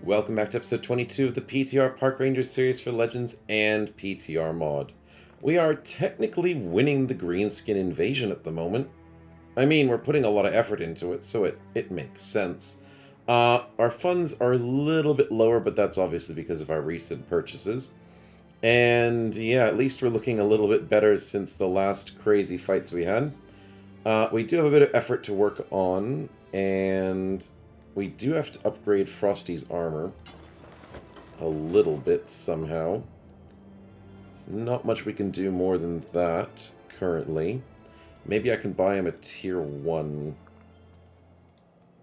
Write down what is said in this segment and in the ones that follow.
Welcome back to episode 22 of the PTR Park Rangers series for Legends and PTR mod. We are technically winning the greenskin invasion at the moment. I mean, we're putting a lot of effort into it, so it makes sense. Our funds are a little bit lower, but that's obviously because of our recent purchases. And yeah, at least we're looking a little bit better since the last crazy fights we had. We do have a bit of effort to work on, and we do have to upgrade Frosty's armor a little bit somehow. There's not much we can do more than that currently. Maybe I can buy him a tier 1.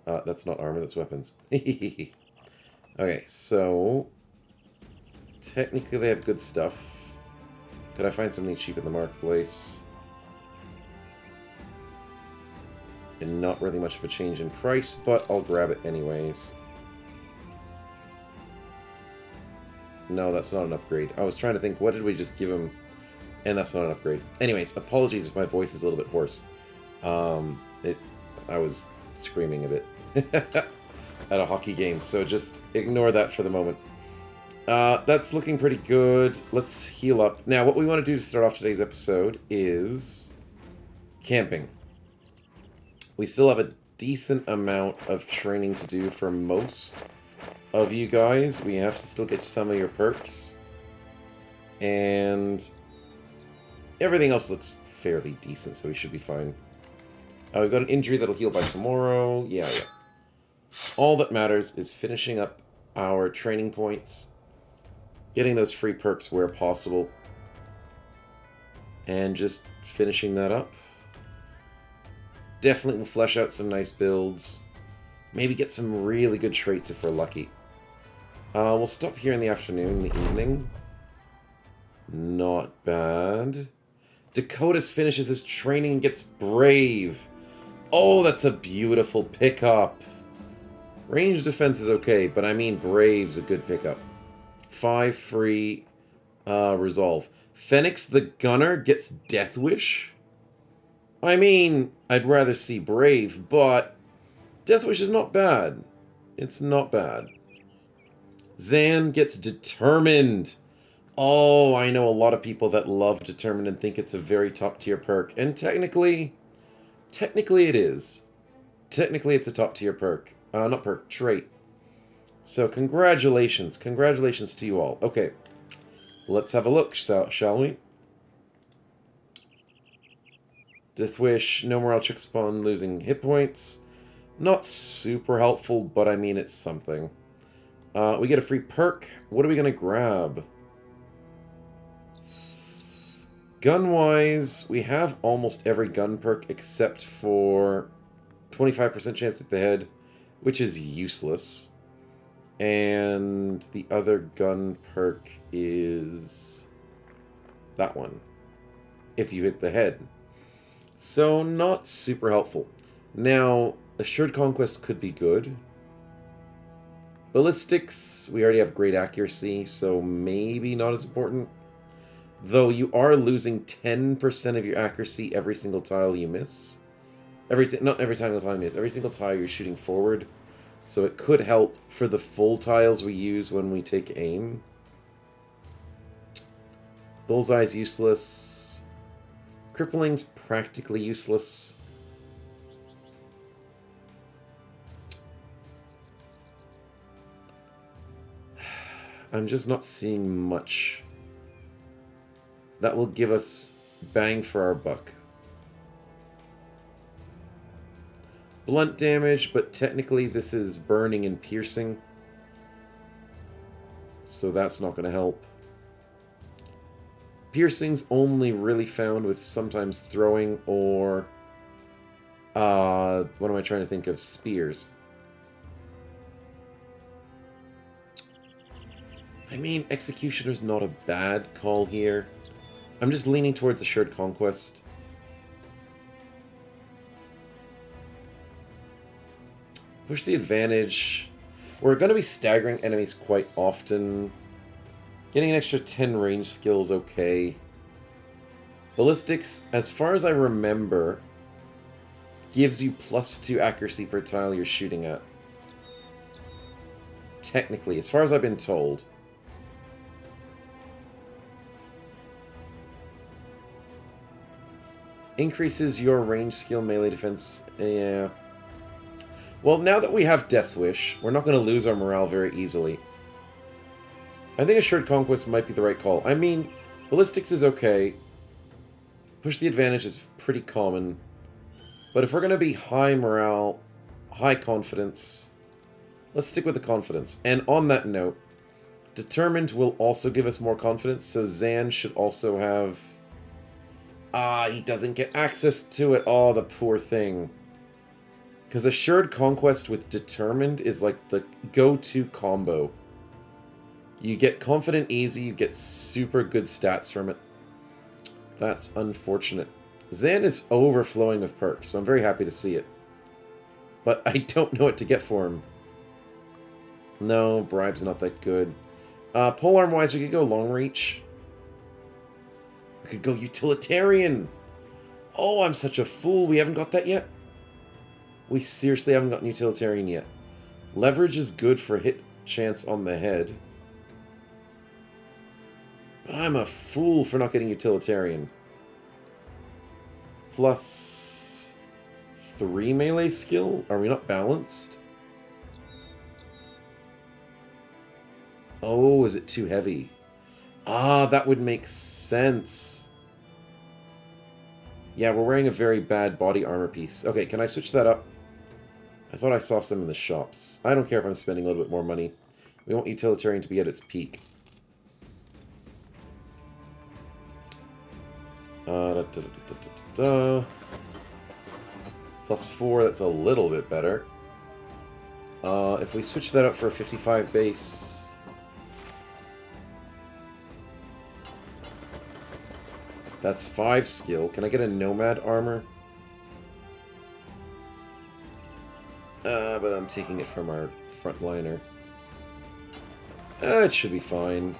That's not armor, that's weapons. Okay, so technically they have good stuff. Could I find something cheap in the marketplace? And not really much of a change in price, but I'll grab it anyways. No, that's not an upgrade. I was trying to think, what did we just give him? And that's not an upgrade. Anyways, apologies if my voice is a little bit hoarse. I was screaming a bit at a hockey game, so just ignore that for the moment. That's looking pretty good. Let's heal up. Now, what we want to do to start off today's episode is camping. We still have a decent amount of training to do for most of you guys. We have to still get some of your perks. And everything else looks fairly decent, so we should be fine. We've got an injury that'll heal by tomorrow. Yeah. All that matters is finishing up our training points, getting those free perks where possible, and just finishing that up. Definitely will flesh out some nice builds. Maybe get some really good traits if we're lucky. We'll stop here in the afternoon, the evening. Not bad. Dakotas finishes his training and gets Brave. Oh, that's a beautiful pickup. Range defense is okay, but I mean Brave's a good pickup. 5 free resolve. Phoenix the Gunner gets Death Wish. I mean, I'd rather see Brave, but Death Wish is not bad. It's not bad. Zan gets Determined. Oh, I know a lot of people that love Determined and think it's a very top tier perk. And technically it is. Technically it's a top tier perk. Not perk, trait. So congratulations. Congratulations to you all. Okay. Let's have a look, shall we? Death Wish, no morale checks upon losing hit points. Not super helpful, but I mean it's something. We get a free perk. What are we going to grab? Gun-wise, we have almost every gun perk except for 25% chance to hit the head, which is useless. And the other gun perk is that one, if you hit the head. So, not super helpful. Now, Assured Conquest could be good. Ballistics, we already have great accuracy, so maybe not as important. Though you are losing 10% of your accuracy every single tile you miss. Not every single tile you miss, every single tile you're shooting forward. So it could help for the full tiles we use when we take aim. Bullseye's useless. Crippling's practically useless. I'm just not seeing much that will give us bang for our buck. Blunt damage, but technically this is burning and piercing. So that's not going to help. Piercing's only really found with sometimes throwing or... what am I trying to think of? Spears. I mean, Executioner's not a bad call here. I'm just leaning towards Assured Conquest. Push the advantage. We're going to be staggering enemies quite often. Getting an extra 10 range skill is okay. Ballistics, as far as I remember, gives you +2 accuracy per tile you're shooting at. technically, as far as I've been told. Increases your range skill melee defense. Yeah. Well, now that we have Death's Wish, we're not going to lose our morale very easily. I think Assured Conquest might be the right call. I mean, Ballistics is okay. Push the Advantage is pretty common. But if we're going to be high morale, high confidence, let's stick with the confidence. And on that note, Determined will also give us more confidence, so Zan should also have... Ah, he doesn't get access to it. Oh, the poor thing. Because Assured Conquest with Determined is like the go-to combo. You get Confident easy, you get super good stats from it. That's unfortunate. Zan is overflowing with perks, so I'm very happy to see it. But I don't know what to get for him. No, Bribe's not that good. Polearm-wise, we could go Long Reach. We could go Utilitarian. Oh, I'm such a fool. We haven't got that yet. We seriously haven't gotten Utilitarian yet. Leverage is good for hit chance on the head. But I'm a fool for not getting Utilitarian. Plus 3 melee skill? Are we not balanced? Oh, is it too heavy? Ah, that would make sense. Yeah, we're wearing a very bad body armor piece. Okay, can I switch that up? I thought I saw some in the shops. I don't care if I'm spending a little bit more money. We want Utilitarian to be at its peak. Plus 4, that's a little bit better. If we switch that up for a 55 base... That's 5 skill. Can I get a Nomad armor? But I'm taking it from our frontliner. It should be fine.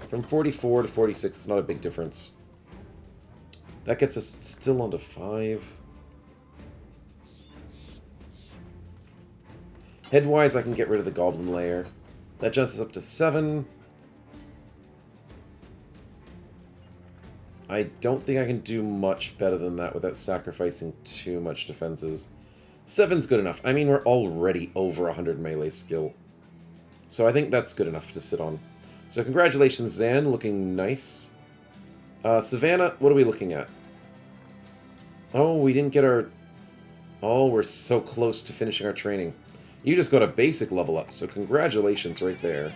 From 44 to 46, it's not a big difference. That gets us still onto 5. Headwise, I can get rid of the Goblin Lair. That jumps us up to 7. I don't think I can do much better than that without sacrificing too much defenses. 7's good enough. I mean, we're already over 100 melee skill. So I think that's good enough to sit on. So congratulations, Zan. Looking nice. Savannah, what are we looking at? Oh, we didn't get our... Oh, we're so close to finishing our training. You just got a basic level up, so congratulations right there.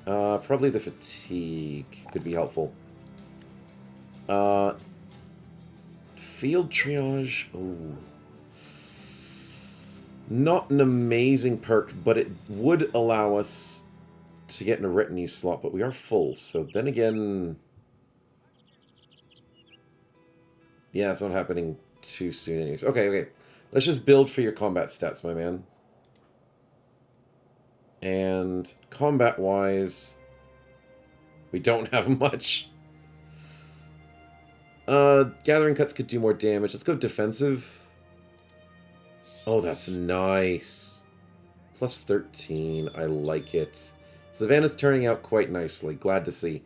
Probably the fatigue could be helpful. Field triage. Oh. Not an amazing perk, but it would allow us to get in a retinue slot, but we are full, so then again... Yeah, it's not happening too soon anyways. Okay. Let's just build for your combat stats, my man. And combat-wise, we don't have much. Gathering Cuts could do more damage. Let's go defensive. Oh, that's nice. Plus 13. I like it. Savannah's turning out quite nicely. Glad to see.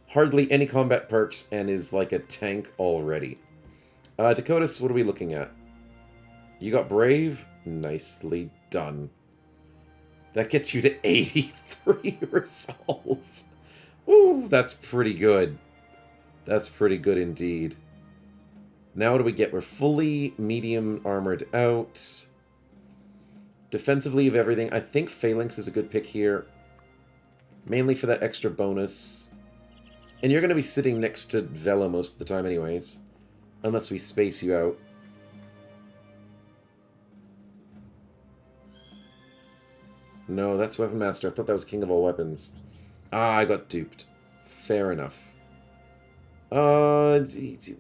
Hardly any combat perks and is like a tank already. Dakotas, what are we looking at? You got Brave? Nicely done. That gets you to 83 resolve. Woo, that's pretty good. That's pretty good indeed. Now what do we get? We're fully medium armored out. Defensively of everything. I think Phalanx is a good pick here. Mainly for that extra bonus. And you're going to be sitting next to Vela most of the time anyways. Unless we space you out. No, that's Weapon Master. I thought that was King of All Weapons. Ah, I got duped. Fair enough.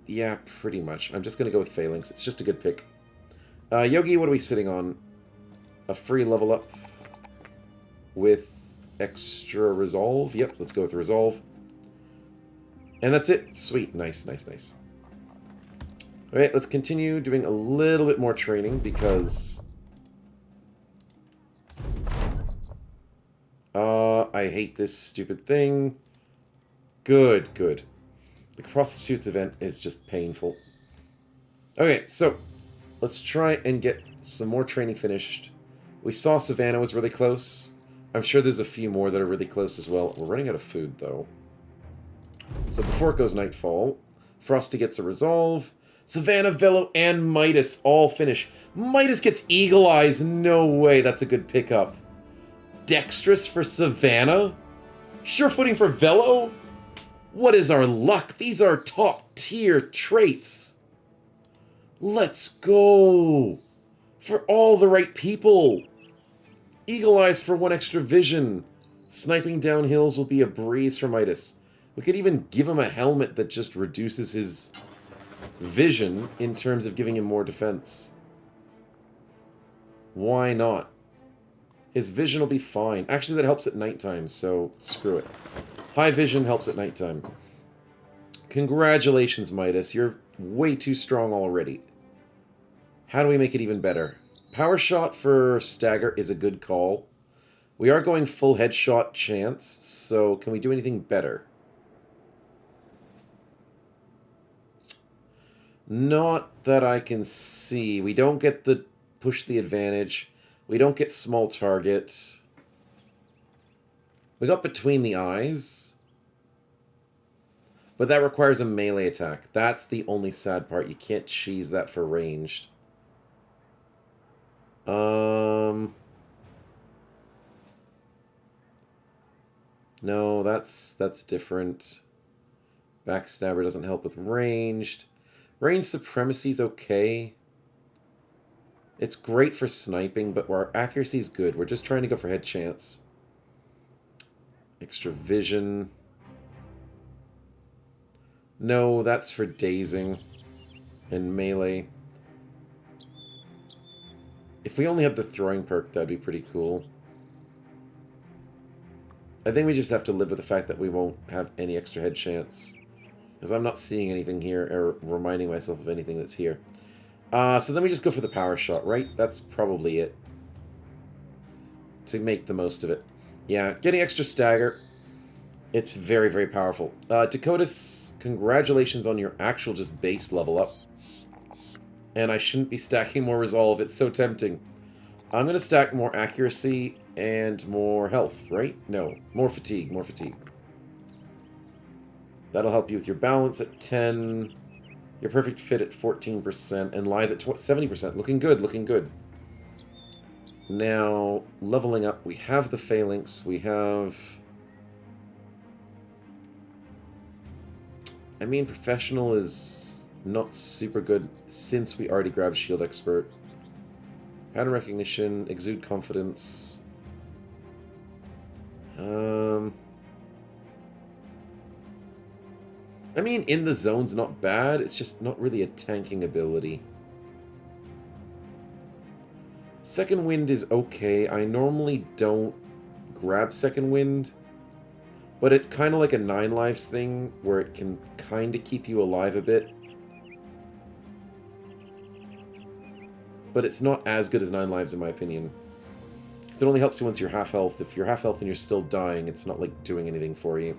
Yeah, pretty much. I'm just going to go with Phalanx. It's just a good pick. Yogi, what are we sitting on? A free level up with extra Resolve. Yep, let's go with Resolve. And that's it. Sweet. Nice. Alright, let's continue doing a little bit more training because... I hate this stupid thing. Good, good. The prostitutes event is just painful. Okay, so let's try and get some more training finished. We saw Savannah was really close. I'm sure there's a few more that are really close as well. We're running out of food, though. So before it goes nightfall, Frosty gets a resolve. Savannah, Velo, and Midas all finish. Midas gets Eagle Eyes. No way. That's a good pickup. Dexterous for Savannah? Sure-footing for Velo? What is our luck? These are top-tier traits. Let's go. For all the right people. Eagle Eyes for 1 extra vision. Sniping down hills will be a breeze for Midas. We could even give him a helmet that just reduces his vision in terms of giving him more defense. Why not? His vision will be fine. Actually, that helps at nighttime, so screw it. High vision helps at nighttime. Congratulations, Midas. You're way too strong already. How do we make it even better? Power shot for stagger is a good call. We are going full headshot chance, so can we do anything better? Not that I can see. We don't get the push the advantage. We don't get small target. We got between the eyes. But that requires a melee attack. That's the only sad part. You can't cheese that for ranged. No, that's different. Backstabber doesn't help with ranged. Range supremacy's okay. It's great for sniping, but our accuracy's good. We're just trying to go for head chance. Extra vision. No, that's for dazing and melee. If we only had the throwing perk, that'd be pretty cool. I think we just have to live with the fact that we won't have any extra head chance. Because I'm not seeing anything here, or reminding myself of anything that's here. So then we just go for the power shot, right? That's probably it. To make the most of it. Yeah, getting extra stagger. It's very, very powerful. Dakotas, congratulations on your actual just base level up. And I shouldn't be stacking more resolve. It's so tempting. I'm going to stack more accuracy and more health, right? No, more fatigue, more fatigue. That'll help you with your balance at 10, your perfect fit at 14%, and lithe at 70%. Looking good, looking good. Now, leveling up, we have the phalanx, we have... I mean, professional is not super good since we already grabbed shield expert. Pattern recognition, exude confidence. I mean, in the zone's not bad, it's just not really a tanking ability. Second wind is okay. I normally don't grab second wind, but it's kind of like a 9 lives thing where it can kind of keep you alive a bit. But it's not as good as 9 lives in my opinion. Because it only helps you once you're half health. If you're half health and you're still dying, it's not like doing anything for you.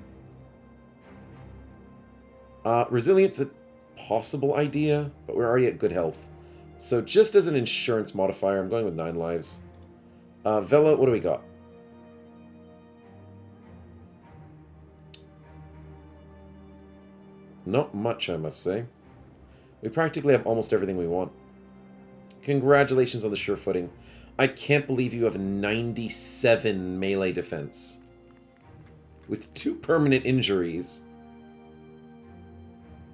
Resilience a possible idea, but we're already at good health. So just as an insurance modifier, I'm going with 9 lives. Vela, what do we got? Not much, I must say. We practically have almost everything we want. Congratulations on the sure footing. I can't believe you have 97 melee defense. With 2 permanent injuries.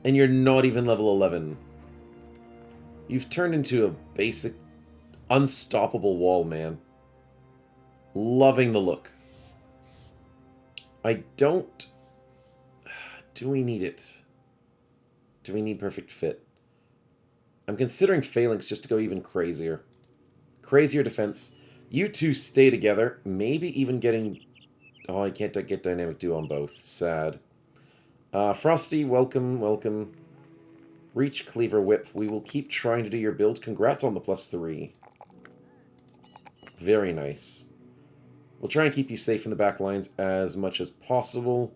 And you're not even level 11. You've turned into a basic, unstoppable wall, man. Loving the look. I don't... Do we need it? Do we need perfect fit? I'm considering phalanx just to go even crazier. Crazier defense. You two stay together. Maybe even getting... Oh, I can't get dynamic duo on both. Sad. Frosty, welcome, welcome. Reach, Cleaver, Whip. We will keep trying to do your build. Congrats on the +3. Very nice. We'll try and keep you safe in the back lines as much as possible.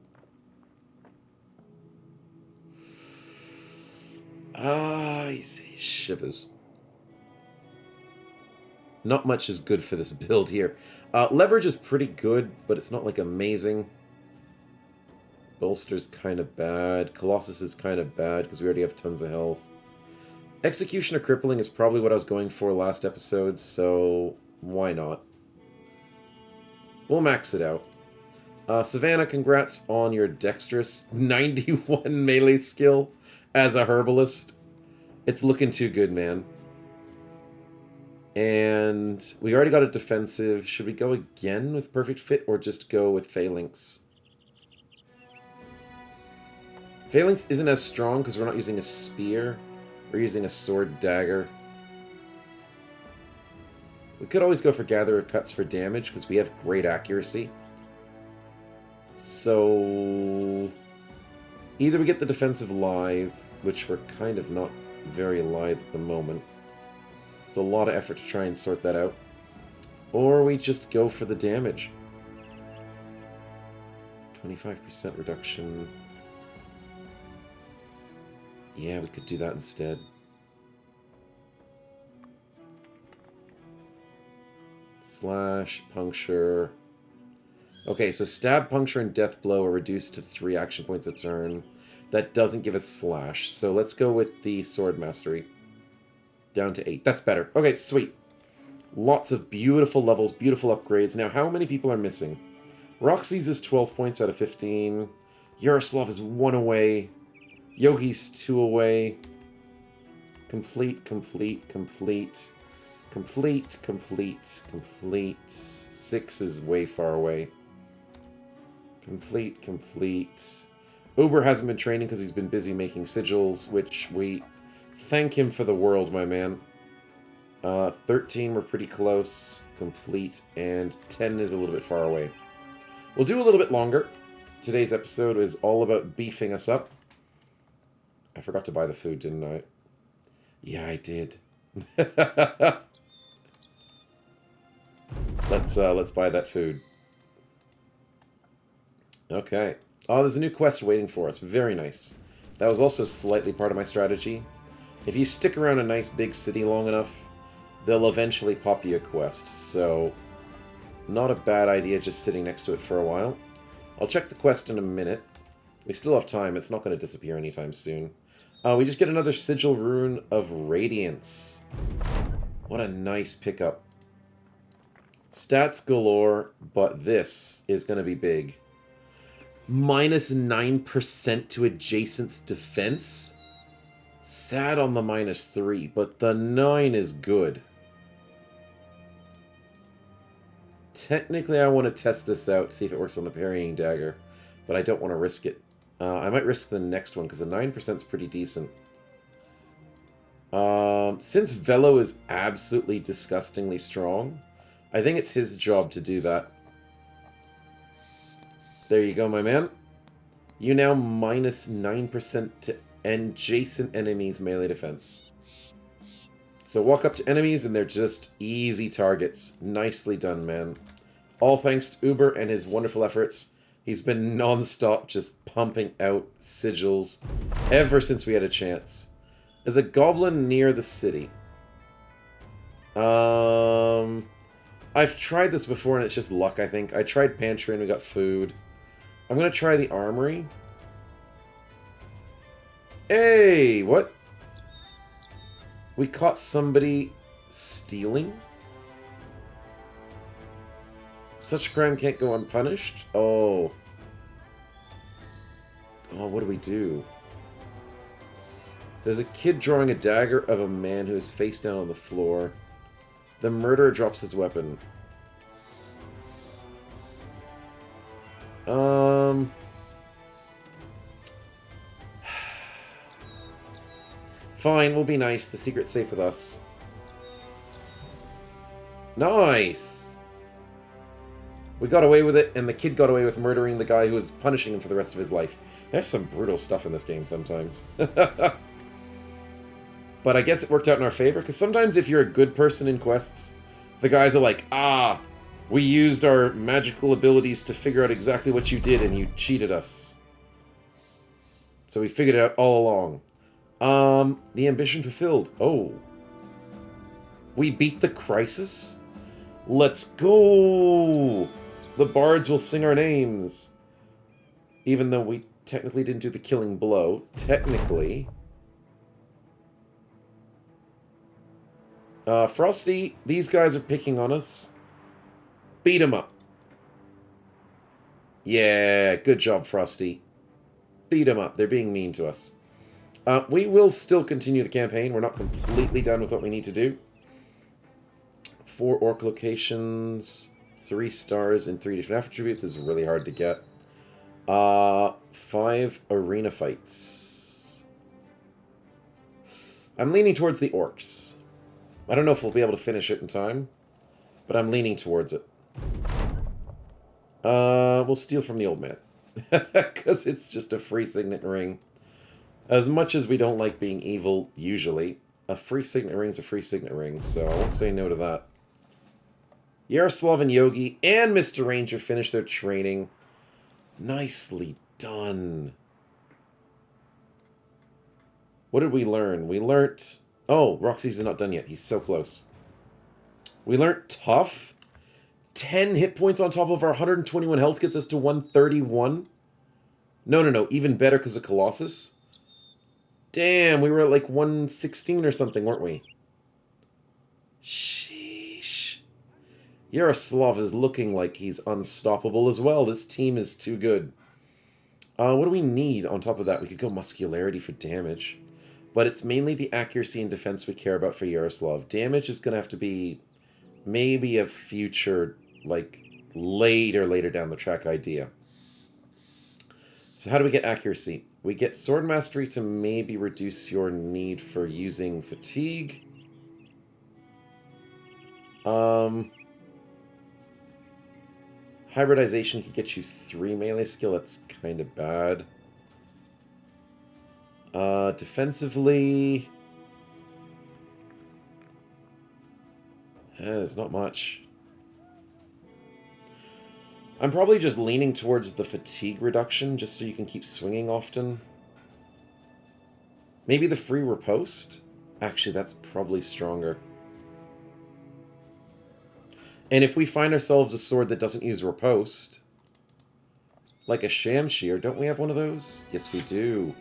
I see. Shivers. Not much is good for this build here. Leverage is pretty good, but it's not like amazing. Bolster's kind of bad. Colossus is kind of bad because we already have tons of health. Execution or Crippling is probably what I was going for last episode, so why not? We'll max it out. Savannah, congrats on your dexterous 91 melee skill as a herbalist. It's looking too good, man. And we already got a defensive. Should we go again with Perfect Fit or just go with Phalanx? Phalanx isn't as strong because we're not using a spear. We're using a sword dagger. We could always go for Gatherer Cuts for damage because we have great accuracy. So either we get the defensive lithe, which we're kind of not very lithe at the moment. It's a lot of effort to try and sort that out. Or we just go for the damage. 25% reduction. Yeah, we could do that instead. Slash, puncture. Okay, so stab, puncture, and death blow are reduced to 3 action points a turn. That doesn't give us slash, so let's go with the sword mastery. Down to 8. That's better. Okay, sweet. Lots of beautiful levels, beautiful upgrades. Now, how many people are missing? Roxy's is 12 points out of 15. Yaroslav is 1 away. Yogi's 2 away. Complete. 6 is way far away. Complete. Uber hasn't been training because he's been busy making sigils, which we thank him for the world, my man. 13, we're pretty close. Complete. And 10 is a little bit far away. We'll do a little bit longer. Today's episode is all about beefing us up. I forgot to buy the food, didn't I? Yeah, I did. Let's buy that food. Okay. Oh, there's a new quest waiting for us. Very nice. That was also slightly part of my strategy. If you stick around a nice big city long enough, they'll eventually pop you a quest. So, not a bad idea just sitting next to it for a while. I'll check the quest in a minute. We still have time. It's not going to disappear anytime soon. We just get another Sigil Rune of Radiance. What a nice pickup. Stats galore, but this is going to be big. Minus 9% to adjacent's defense? Sad on the -3, but the 9 is good. Technically, I want to test this out, see if it works on the parrying dagger, but I don't want to risk it. I might risk the next one, because the 9% is pretty decent. Since Velo is absolutely disgustingly strong, I think it's his job to do that. There you go, my man. You now minus 9% to adjacent enemies' melee defense. So walk up to enemies and they're just easy targets. Nicely done, man. All thanks to Uber and his wonderful efforts. He's been non-stop just pumping out sigils ever since we had a chance. There's a goblin near the city. I've tried this before and it's just luck, I think. I tried pantry and we got food. I'm going to try the armory. Hey, what? We caught somebody stealing? Such crime can't go unpunished? Oh. Oh, what do we do? There's a kid drawing a dagger of a man who is face down on the floor. The murderer drops his weapon. Fine, we'll be nice. The secret's safe with us. Nice! We got away with it, and the kid got away with murdering the guy who was punishing him for the rest of his life. There's some brutal stuff in this game sometimes. But I guess it worked out in our favor, because sometimes if you're a good person in quests, the guys are like, ah, we used our magical abilities to figure out exactly what you did, and you cheated us. So we figured it out all along. The ambition fulfilled. Oh. We beat the crisis? Let's go! The bards will sing our names. Even though we technically didn't do the killing blow. Technically. Frosty, these guys are picking on us. Beat them up. Yeah, good job, Frosty. Beat them up. They're being mean to us. We will still continue the campaign. We're not completely done with what we need to do. 4 orc locations, 3 stars in 3 different attributes is really hard to get. 5 arena fights. I'm leaning towards the orcs. I don't know if we'll be able to finish it in time, but I'm leaning towards it. We'll steal from the old man. Because it's just a free signet ring. As much as we don't like being evil, usually, a free signet ring is a free signet ring, so I won't say no to that. Yaroslav and Yogi and Mr. Ranger finished their training. Nicely done. What did we learn? We learnt... Oh, Roxy's not done yet. He's so close. We learnt tough. 10 hit points on top of our 121 health gets us to 131. No. Even better because of Colossus. Damn, we were at like 116 or something, weren't we? Sheesh. Yaroslav is looking like he's unstoppable as well. This team is too good. What do we need on top of that? We could go muscularity for damage. But it's mainly the accuracy and defense we care about for Yaroslav. Damage is going to have to be maybe a future, like, later down the track idea. So how do we get accuracy? We get Sword Mastery to maybe reduce your need for using fatigue. Hybridization could get you 3 melee skill. That's kind of bad. Defensively... there's not much. I'm probably just leaning towards the fatigue reduction, just so you can keep swinging often. Maybe the free riposte? Actually, that's probably stronger. And if we find ourselves a sword that doesn't use riposte, like a Shamshir, don't we have one of those? Yes, we do.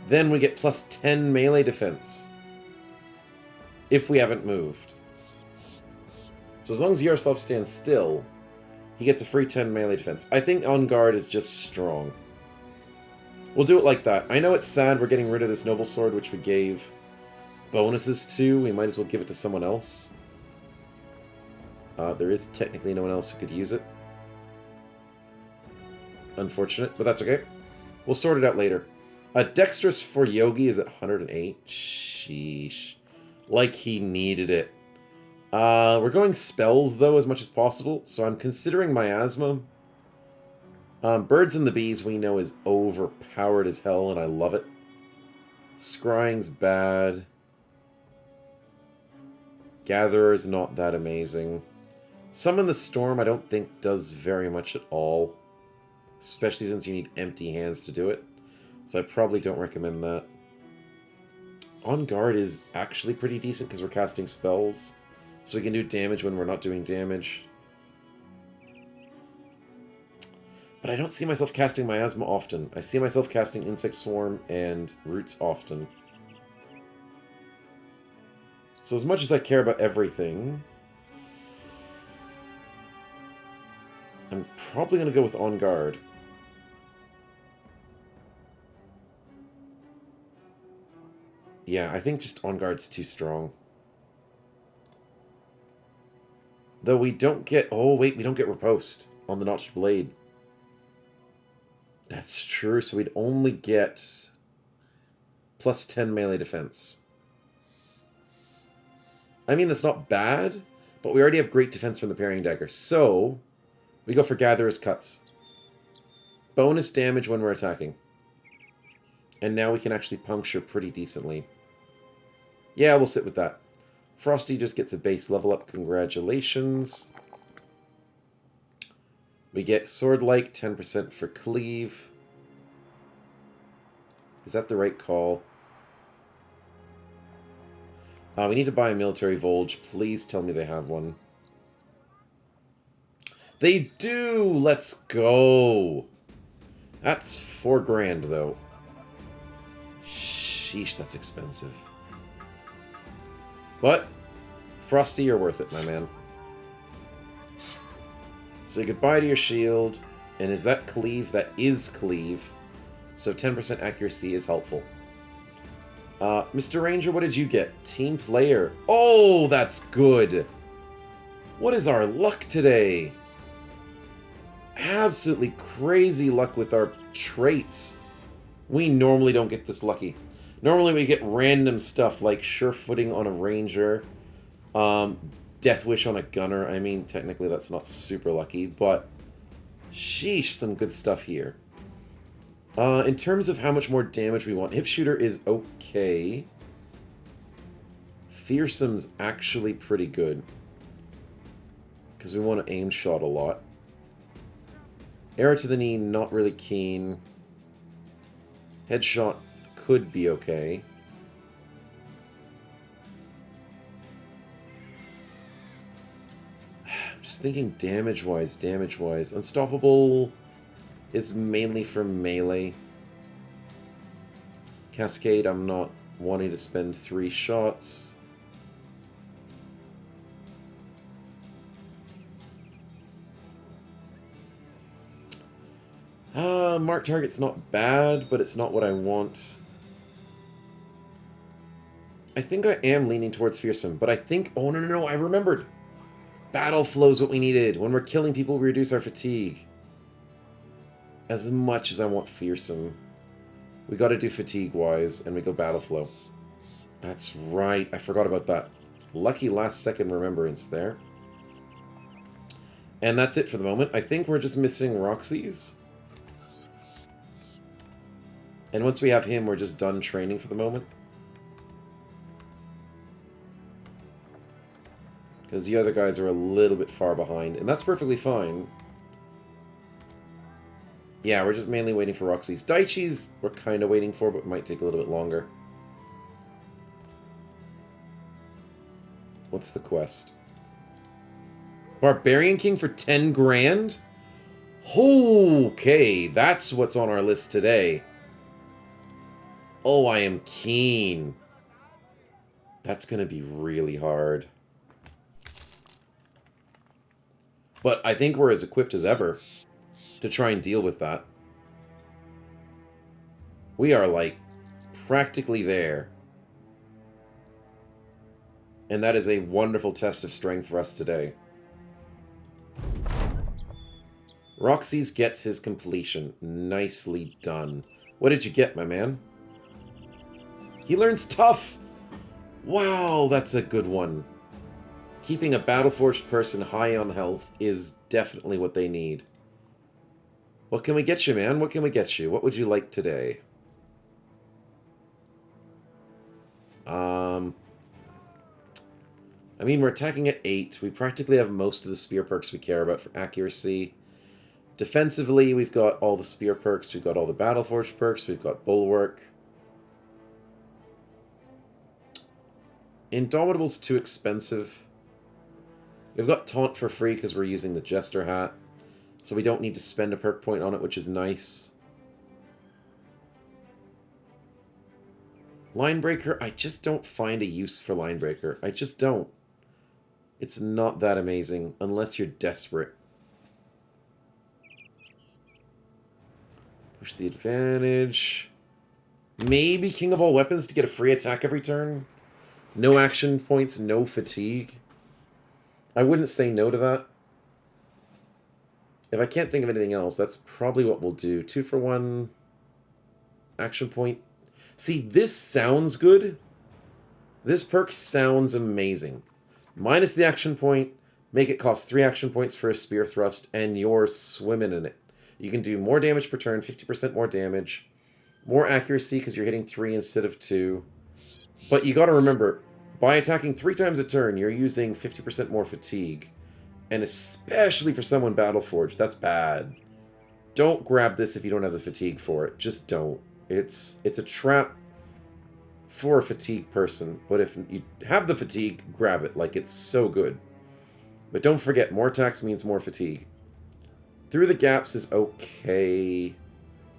Then we get plus 10 melee defense. If we haven't moved. So as long as Yaroslav stands still, he gets a free 10 melee defense. I think On Guard is just strong. We'll do it like that. I know it's sad we're getting rid of this Noble Sword, which we gave bonuses to. We might as well give it to someone else. There is technically no one else who could use it. Unfortunate, but that's okay. We'll sort it out later. Dexterous for Yogi is at 108. Sheesh. Like he needed it. We're going spells, though, as much as possible. So I'm considering Miasma. Birds and the Bees we know is overpowered as hell, and I love it. Scrying's bad. Gatherer's not that amazing. Summon the Storm I don't think does very much at all. Especially since you need empty hands to do it. So I probably don't recommend that. On Guard is actually pretty decent because we're casting spells. So we can do damage when we're not doing damage. But I don't see myself casting Miasma often. I see myself casting Insect Swarm and Roots often. So as much as I care about everything, I'm probably going to go with On Guard. Yeah, I think just On Guard's too strong. Though we don't get... Oh, wait, we don't get Riposte on the Notched Blade. That's true, so we'd only get plus 10 melee defense. I mean, that's not bad, but we already have great defense from the Parrying Dagger. So, we go for Gatherer's Cuts. Bonus damage when we're attacking. And now we can actually puncture pretty decently. Yeah, we'll sit with that. Frosty just gets a base level up. Congratulations. We get sword-like, 10% for cleave. Is that the right call? We need to buy a military Volge. Please tell me they have one. They do! Let's go! That's 4 grand, though. Sheesh, that's expensive. But, Frosty, you're worth it, my man. Say goodbye to your shield. And is that cleave? That is cleave. So 10% accuracy is helpful. Mr. Ranger, what did you get? Team player. Oh, that's good. What is our luck today? Absolutely crazy luck with our traits. We normally don't get this lucky. Normally we get random stuff like sure-footing on a ranger, death wish on a gunner. I mean, technically that's not super lucky, but sheesh, some good stuff here. In terms of how much more damage we want, hip shooter is okay. Fearsome's actually pretty good, because we want to aim shot a lot. Arrow to the knee, not really keen. Headshot could be okay. Just thinking damage-wise. Unstoppable is mainly for melee. Cascade, I'm not wanting to spend 3 shots. Mark target's not bad, but it's not what I want. I think I am leaning towards Fearsome, but I think... Oh, no, I remembered! Battle flow's what we needed. When we're killing people, we reduce our fatigue. As much as I want Fearsome, we gotta do fatigue-wise, and we go battle flow. That's right, I forgot about that. Lucky last-second remembrance there. And that's it for the moment. I think we're just missing Roxy's. And once we have him, we're just done training for the moment. Because the other guys are a little bit far behind, and that's perfectly fine. Yeah, we're just mainly waiting for Roxy's. Daichi's we're kind of waiting for, but might take a little bit longer. What's the quest? Barbarian King for 10 grand? Okay, that's what's on our list today. Oh, I am keen. That's going to be really hard. But I think we're as equipped as ever to try and deal with that. We are, like, practically there. And that is a wonderful test of strength for us today. Roxy's gets his completion. Nicely done. What did you get, my man? He learns tough! Wow, that's a good one. Keeping a battle-forged person high on health is definitely what they need. What can we get you, man? What can we get you? What would you like today? I mean, we're attacking at 8. We practically have most of the spear perks we care about for accuracy. Defensively, we've got all the spear perks. We've got all the battle-forged perks. We've got bulwark. Indomitable's too expensive. We've got Taunt for free because we're using the Jester hat. So we don't need to spend a perk point on it, which is nice. Linebreaker, I just don't find a use for Linebreaker. I just don't. It's not that amazing, unless you're desperate. Push the advantage. Maybe King of All Weapons to get a free attack every turn. No action points, no fatigue. I wouldn't say no to that. If I can't think of anything else, that's probably what we'll do. 2 for 1 action point. See, this sounds good. This perk sounds amazing. Minus the action point, make it cost 3 action points for a spear thrust, and you're swimming in it. You can do more damage per turn, 50% more damage. More accuracy because you're hitting 3 instead of 2. But you got to remember, by attacking 3 times a turn, you're using 50% more fatigue. And especially for someone Battleforged, that's bad. Don't grab this if you don't have the fatigue for it. Just don't. It's a trap for a fatigue person. But if you have the fatigue, grab it. Like, it's so good. But don't forget, more attacks means more fatigue. Through the gaps is okay.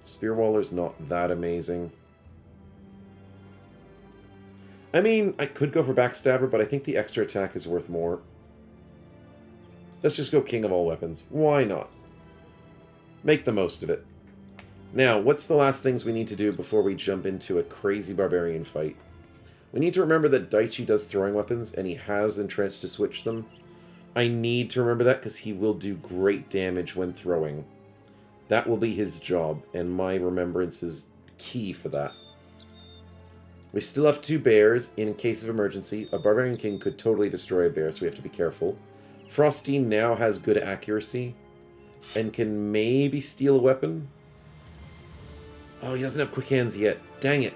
Spearwaller's not that amazing. I mean, I could go for Backstabber, but I think the extra attack is worth more. Let's just go King of all weapons. Why not? Make the most of it. Now, what's the last things we need to do before we jump into a crazy barbarian fight? We need to remember that Daichi does throwing weapons, and he has Entrenched to switch them. I need to remember that because he will do great damage when throwing. That will be his job, and my remembrance is key for that. We still have 2 bears. In case of emergency, a Barbarian King could totally destroy a bear, so we have to be careful. Frosty now has good accuracy, and can maybe steal a weapon. Oh, he doesn't have quick hands yet. Dang it.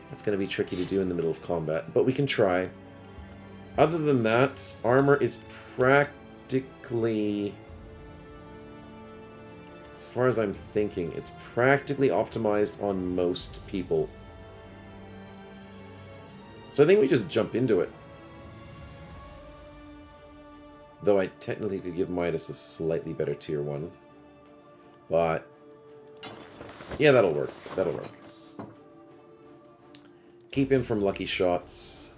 That's going to be tricky to do in the middle of combat, but we can try. Other than that, armor is practically... As far as I'm thinking, it's practically optimized on most people. So I think we just jump into it. Though I technically could give Midas a slightly better tier 1. But... yeah, that'll work. That'll work. Keep him from lucky shots.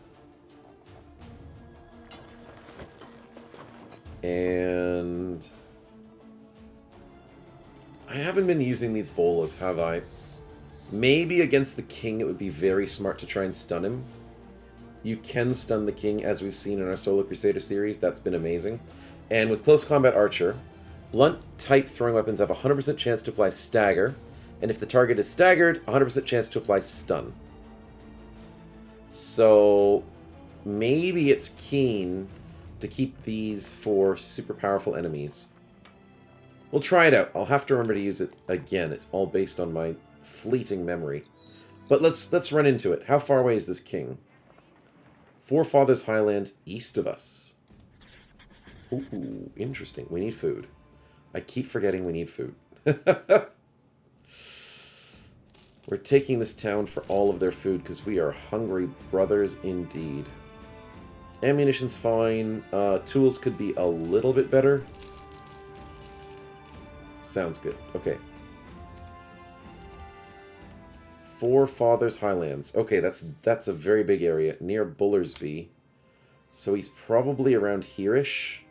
And... I haven't been using these bolas, have I? Maybe against the king it would be very smart to try and stun him. You can stun the king, as we've seen in our Solo Crusader series. That's been amazing. And with Close Combat Archer, blunt-type throwing weapons have a 100% chance to apply Stagger, and if the target is staggered, 100% chance to apply Stun. So, maybe it's keen to keep these for super powerful enemies. We'll try it out. I'll have to remember to use it again. It's all based on my fleeting memory. But let's run into it. How far away is this king? Forefathers Highland east of us. Ooh, interesting. We need food. I keep forgetting we need food. We're taking this town for all of their food because we are hungry brothers indeed. Ammunition's fine. Tools could be a little bit better. Sounds good. Okay. Forefathers Highlands. Okay, that's a very big area. Near Bullersby. So he's probably around here-ish.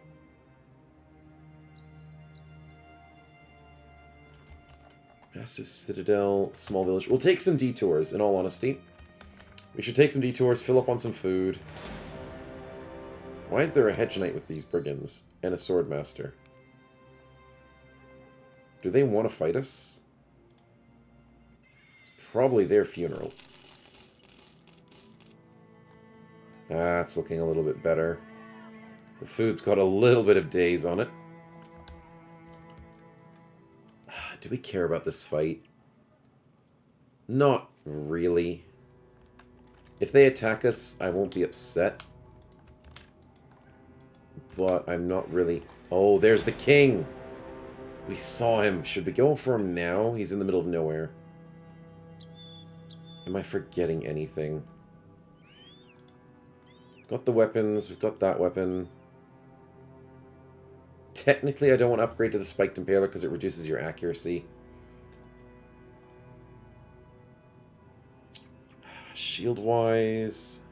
Massive citadel, small village. We'll take some detours, in all honesty. We should take some detours, fill up on some food. Why is there a hedge knight with these brigands? And a swordmaster? Do they want to fight us? It's probably their funeral. That's looking a little bit better. The food's got a little bit of days on it. Do we care about this fight? Not really. If they attack us, I won't be upset. But I'm not really... Oh, there's the king! We saw him. Should we go for him now? He's in the middle of nowhere. Am I forgetting anything? Got the weapons. We've got that weapon. Technically, I don't want to upgrade to the Spiked Impaler because it reduces your accuracy. Shield-wise...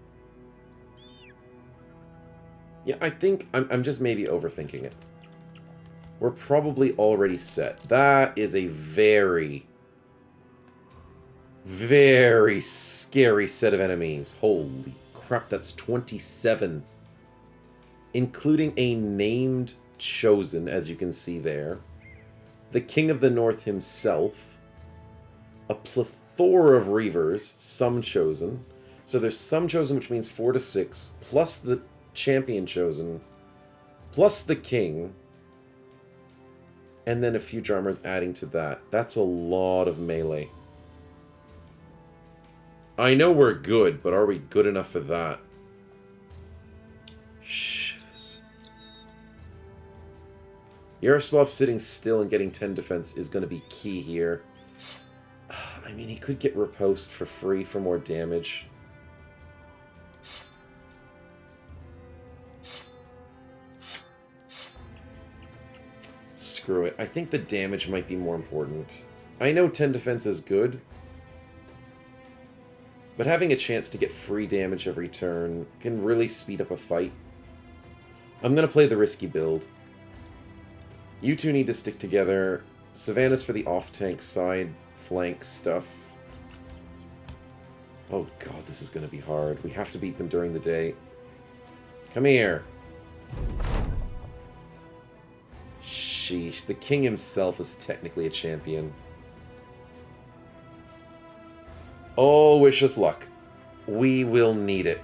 Yeah, I think I'm just maybe overthinking it. We're probably already set. That is a very, very scary set of enemies. Holy crap, that's 27. Including a named chosen, as you can see there. The King of the North himself. A plethora of Reavers, some chosen. So there's some chosen, which means 4 to 6, plus the champion chosen, plus the king, and then a few drummers adding to that. That's a lot of melee. I know we're good, but are we good enough for that? Shivers. Yaroslav sitting still and getting 10 defense is going to be key here. I mean, he could get riposte for free for more damage. Screw it. I think the damage might be more important. I know 10 defense is good, but having a chance to get free damage every turn can really speed up a fight. I'm going to play the risky build. You two need to stick together. Savannah's for the off-tank side flank stuff. Oh god, this is going to be hard. We have to beat them during the day. Come here. Sheesh, the king himself is technically a champion. Oh, wish us luck. We will need it.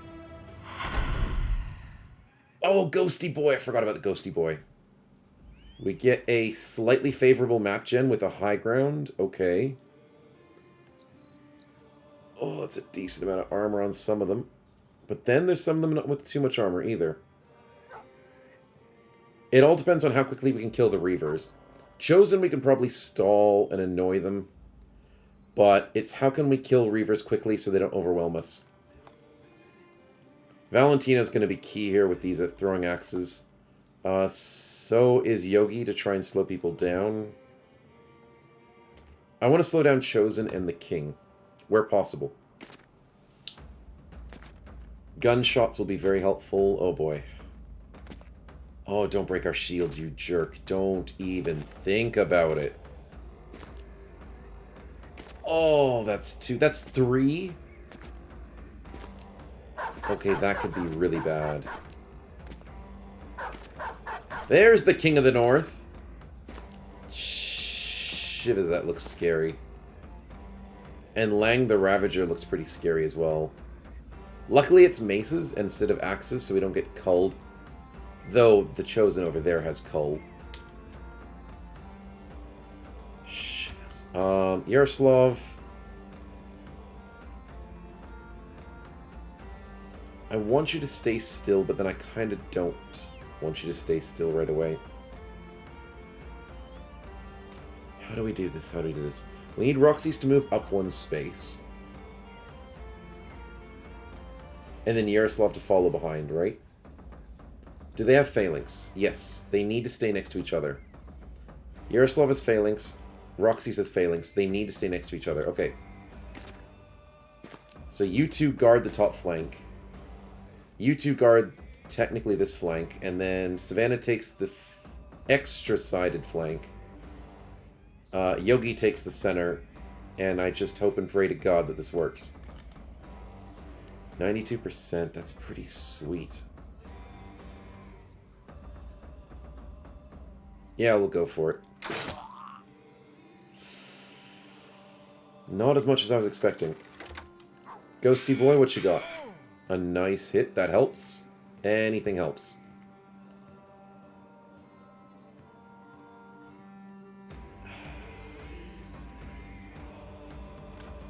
Oh, Ghosty Boy. I forgot about the Ghosty Boy. We get a slightly favorable map gen with a high ground. Okay. Oh, that's a decent amount of armor on some of them. But then there's some of them not with too much armor either. It all depends on how quickly we can kill the Reavers. Chosen, we can probably stall and annoy them. But it's how can we kill Reavers quickly so they don't overwhelm us. Valentina's going to be key here with these throwing axes. So is Yogi to try and slow people down. I want to slow down Chosen and the King, where possible. Gunshots will be very helpful. Oh boy. Oh, don't break our shields, you jerk. Don't even think about it. Oh, that's 2. That's 3. Okay, that could be really bad. There's the King of the North. Shivers, that looks scary. And Lang the Ravager looks pretty scary as well. Luckily it's maces instead of axes, so we don't get culled. Though the Chosen over there has cull. Shivers. Yaroslav. I want you to stay still, but then I kind of don't want you to stay still right away. How do we do this? How do we do this? We need Roxy's to move up 1 space. And then Yaroslav to follow behind, right? Do they have phalanx? Yes. They need to stay next to each other. Yaroslav has phalanx. Roxy has phalanx. They need to stay next to each other. Okay. So you two guard the top flank. You two guard technically this flank. And then Savannah takes the extra-sided flank. Yogi takes the center. And I just hope and pray to God that this works. 92%. That's pretty sweet. Yeah, we'll go for it. Not as much as I was expecting. Ghosty Boy, what you got? A nice hit. That helps. Anything helps.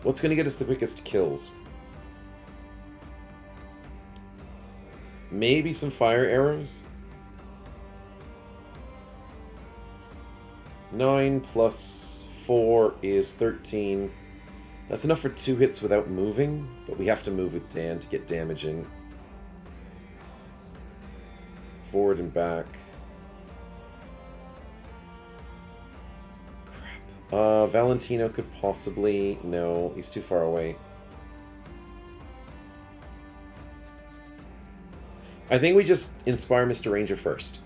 What's going to get us the quickest kills? Maybe some fire arrows? 9 plus 4 is 13. That's enough for 2 hits without moving, but we have to move with Dan to get damage in. Forward and back. Crap. Valentino could possibly... No, he's too far away. I think we just inspire Mr. Ranger first.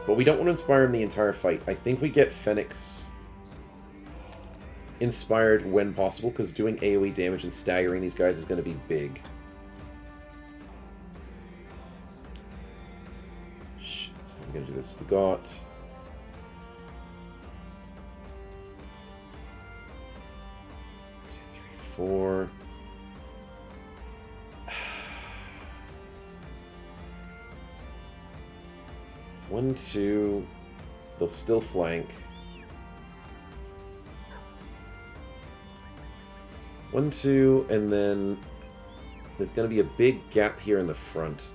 But we don't want to inspire him the entire fight. I think we get Phoenix inspired when possible, because doing AoE damage and staggering these guys is going to be big. Shit, so I'm going to do this. We got... 2, 3, 4... 1, 2. They'll still flank. 1, 1, 2, and then there's going to be a big gap here in the front.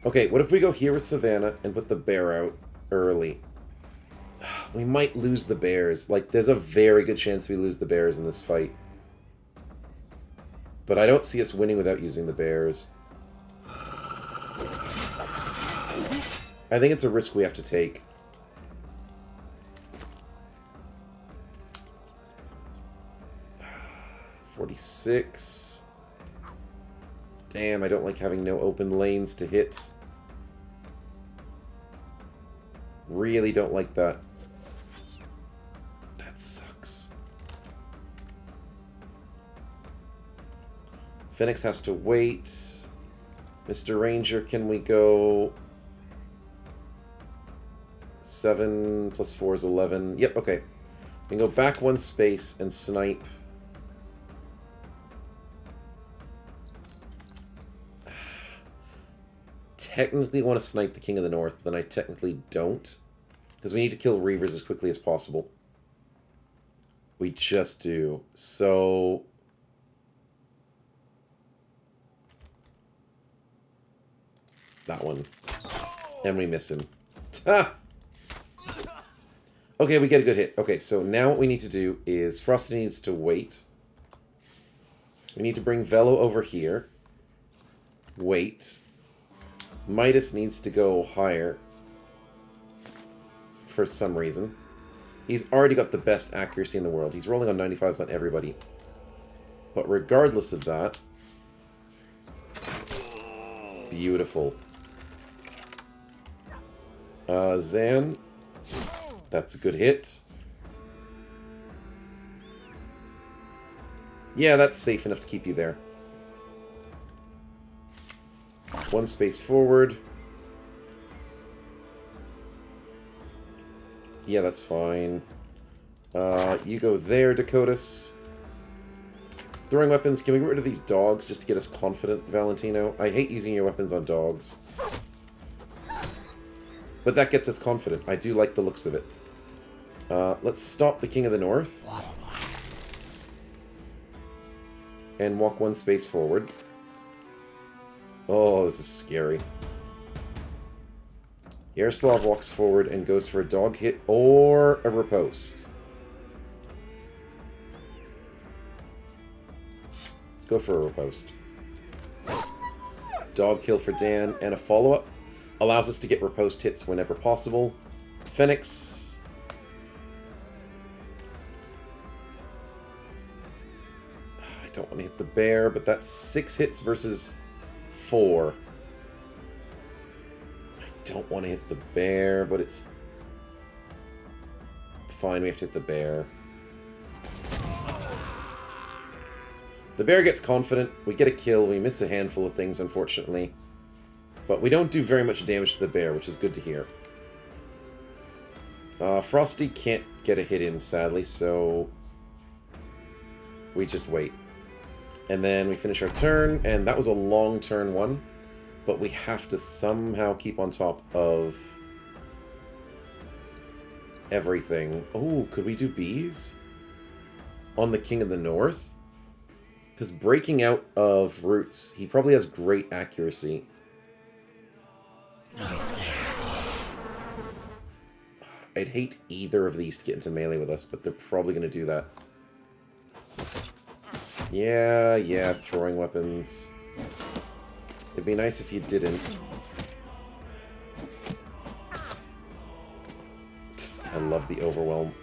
Okay, what if we go here with Savannah and put the bear out early? We might lose the bears. Like, there's a very good chance we lose the bears in this fight. But I don't see us winning without using the bears. I think it's a risk we have to take. $46. Damn, I don't like having no open lanes to hit. Really don't like that. That sucks. Phoenix has to wait. Mr. Ranger, can we go... 7 plus 4 is 11. Yep, okay. We can go back 1 space and snipe. Technically want to snipe the King of the North, but then I technically don't. Because we need to kill Reavers as quickly as possible. We just do. So... that one. And we miss him. Ha! Okay, we get a good hit. Okay, so now what we need to do is Frosty needs to wait. We need to bring Velo over here. Wait. Midas needs to go higher. For some reason. He's already got the best accuracy in the world. He's rolling on 95s on everybody. But regardless of that... beautiful. Zan... that's a good hit. Yeah, that's safe enough to keep you there. 1 space forward. Yeah, that's fine. You go there, Dakotas. Throwing weapons. Can we get rid of these dogs just to get us confident, Valentino? I hate using your weapons on dogs. But that gets us confident. I do like the looks of it. Let's stop the King of the North. And walk 1 space forward. Oh, this is scary. Yaroslav walks forward and goes for a dog hit or a riposte. Let's go for a riposte. Dog kill for Dan and a follow-up. Allows us to get riposte hits whenever possible. Phoenix. I don't want to hit the bear, but that's 6 hits versus 4. I don't want to hit the bear, but it's fine. We have to hit the bear. The bear gets confident. We get a kill. We miss a handful of things, unfortunately. But we don't do very much damage to the bear, which is good to hear. Frosty can't get a hit in, sadly, so we just wait. And then we finish our turn, and that was a long turn 1. But we have to somehow keep on top of everything. Oh, could we do bees? On the King of the North? Because breaking out of roots, he probably has great accuracy. I'd hate either of these to get into melee with us, but they're probably going to do that. Yeah, throwing weapons. It'd be nice if you didn't. I love the overwhelm.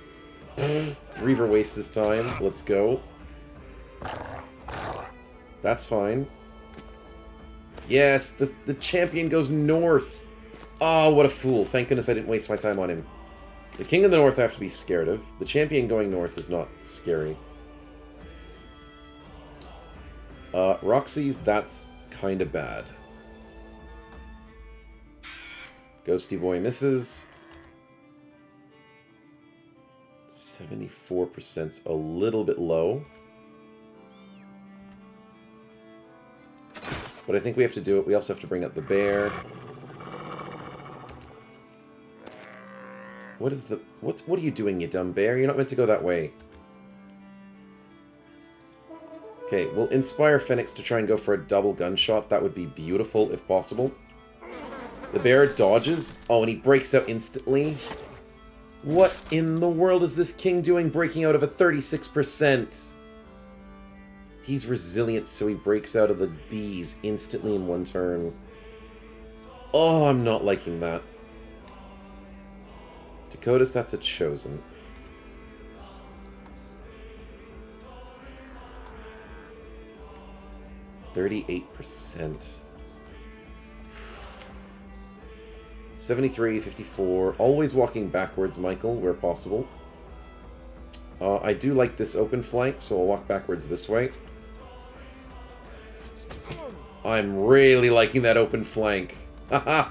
Reaver waste this time. Let's go. That's fine. Yes, the champion goes north. Oh, what a fool. Thank goodness I didn't waste my time on him. The King of the North I have to be scared of. The champion going north is not scary. Roxy's, that's kind of bad. Ghosty Boy misses. 74%'s a little bit low. But I think we have to do it. We also have to bring up the bear. What is the... What are you doing, you dumb bear? You're not meant to go that way. Okay, we'll inspire Phoenix to try and go for a double gunshot. That would be beautiful, if possible. The bear dodges. Oh, and he breaks out instantly. What in the world is this king doing breaking out of a 36%? He's resilient, so he breaks out of the bees instantly in one turn. Oh, I'm not liking that. Dakotas, that's a chosen. %. 73, 54. Always walking backwards, Michael, where possible. I do like this open flank, so I'll walk backwards this way. I'm really liking that open flank. Haha!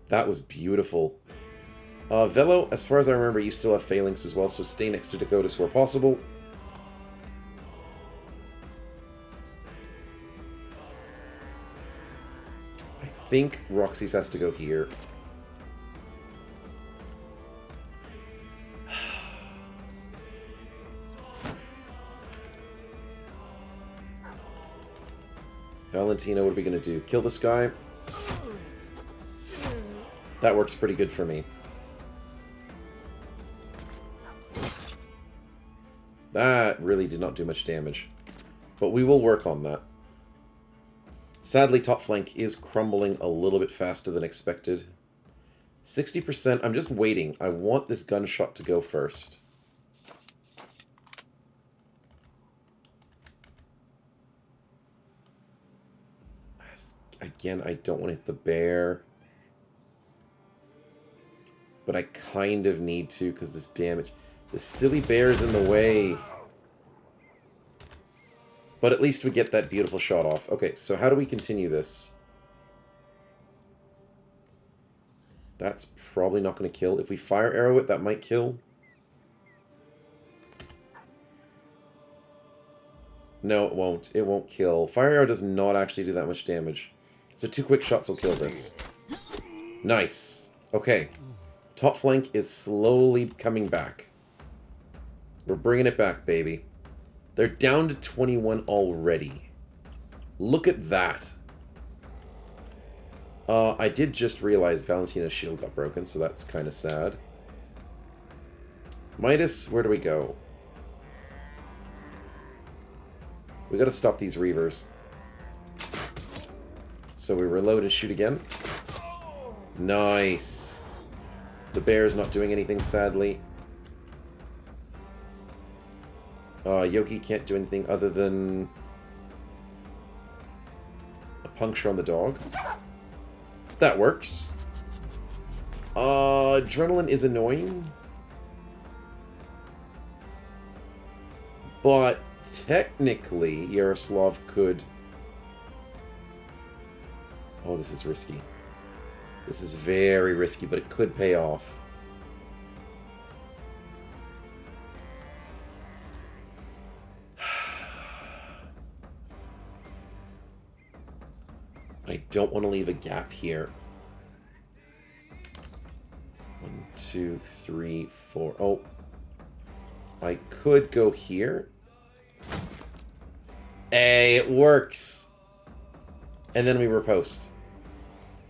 That was beautiful. Velo, as far as I remember, you still have phalanx as well, so stay next to Dakotas where possible. I think Roxy's has to go here. Valentina, what are we going to do? Kill this guy? That works pretty good for me. That really did not do much damage. But we will work on that. Sadly, top flank is crumbling a little bit faster than expected. 60%. I'm just waiting. I want this gunshot to go first. Again, I don't want to hit the bear. But I kind of need to because this damage... The silly bear's in the way. But at least we get that beautiful shot off. Okay, so how do we continue this? That's probably not going to kill. If we fire arrow it, that might kill. No, it won't. It won't kill. Fire arrow does not actually do that much damage. So 2 quick shots will kill this. Nice. Okay. Top flank is slowly coming back. We're bringing it back, baby. They're down to 21 already. Look at that. I did just realize Valentina's shield got broken, so that's kind of sad. Midas, where do we go? We gotta stop these Reavers. So we reload and shoot again. Nice. The bear's not doing anything, sadly. Yogi can't do anything other than a puncture on the dog. That works. Adrenaline is annoying. But technically, Yaroslav could... Oh, this is risky. This is very risky, but it could pay off. I don't want to leave a gap here. 1, 2, 3, 4. Oh. I could go here. Hey, it works. And then we riposte.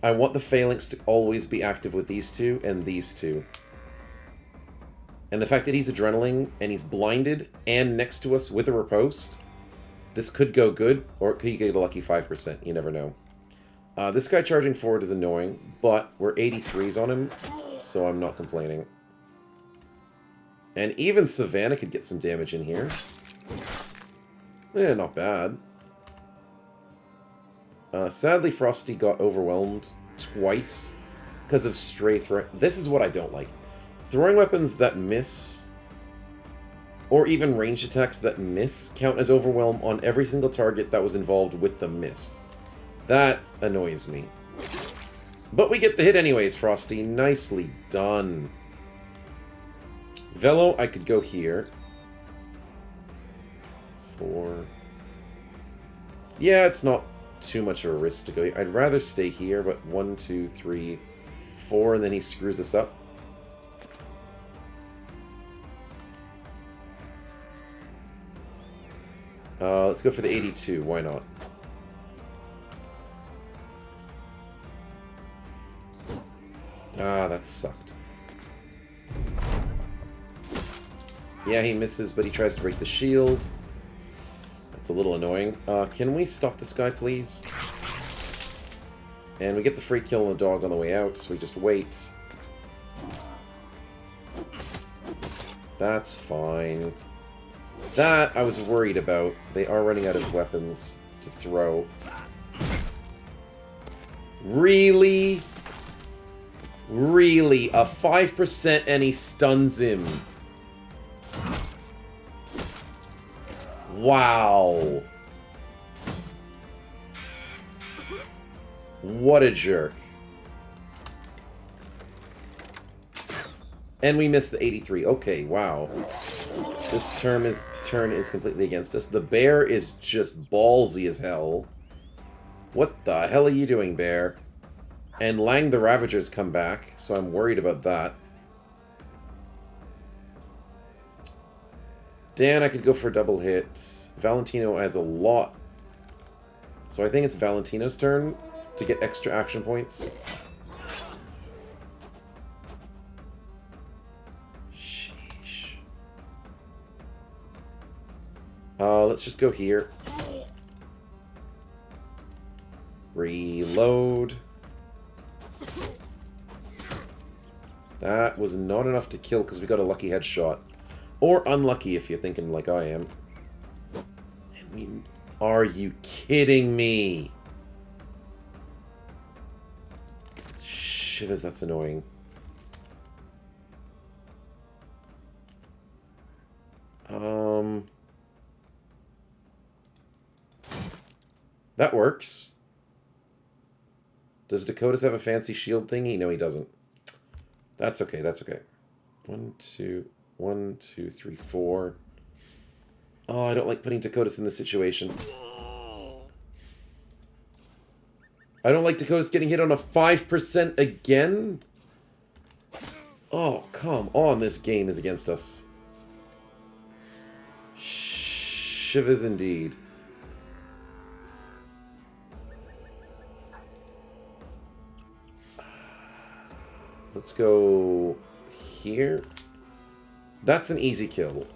I want the phalanx to always be active with these two and these two. And the fact that he's adrenaline and he's blinded and next to us with a riposte, this could go good, or it could get a lucky 5%. You never know. This guy charging forward is annoying, but we're 83s on him, so I'm not complaining. And even Savannah could get some damage in here. Eh, not bad. Sadly, Frosty got overwhelmed twice because of stray throw. This is what I don't like. Throwing weapons that miss, or even ranged attacks that miss, count as overwhelm on every single target that was involved with the miss. That annoys me. But we get the hit anyways, Frosty. Nicely done. Velo, I could go here. 4. Yeah, it's not too much of a risk to go here. I'd rather stay here, but 1, 2, 3, 4, and then he screws us up. Let's go for the 82. Why not? Ah, that sucked. Yeah, he misses, but he tries to break the shield. That's a little annoying. Can we stop this guy, please? And we get the free kill on the dog on the way out, so we just wait. That's fine. That I was worried about. They are running out of weapons to throw. Really? Really? A 5% and he stuns him. Wow. What a jerk. And we missed the 83. Okay, wow. This turn is completely against us. The bear is just ballsy as hell. What the hell are you doing, bear? And Lang the Ravager's come back, so I'm worried about that. Dan, I could go for a double hit. Valentino has a lot. So I think it's Valentino's turn to get extra action points. Sheesh. Let's just go here. Reload. That was not enough to kill because we got a lucky headshot. Or unlucky if you're thinking like I am. I mean, are you kidding me? Shivers, that's annoying. That works. Does Dakotas have a fancy shield thingy? No, he doesn't. That's okay, that's okay. 1, 2, 3, 4. Oh, I don't like putting Dakotas in this situation. I don't like Dakotas getting hit on a 5% again. Oh, come on, this game is against us. Shivers indeed. Let's go here. That's an easy kill.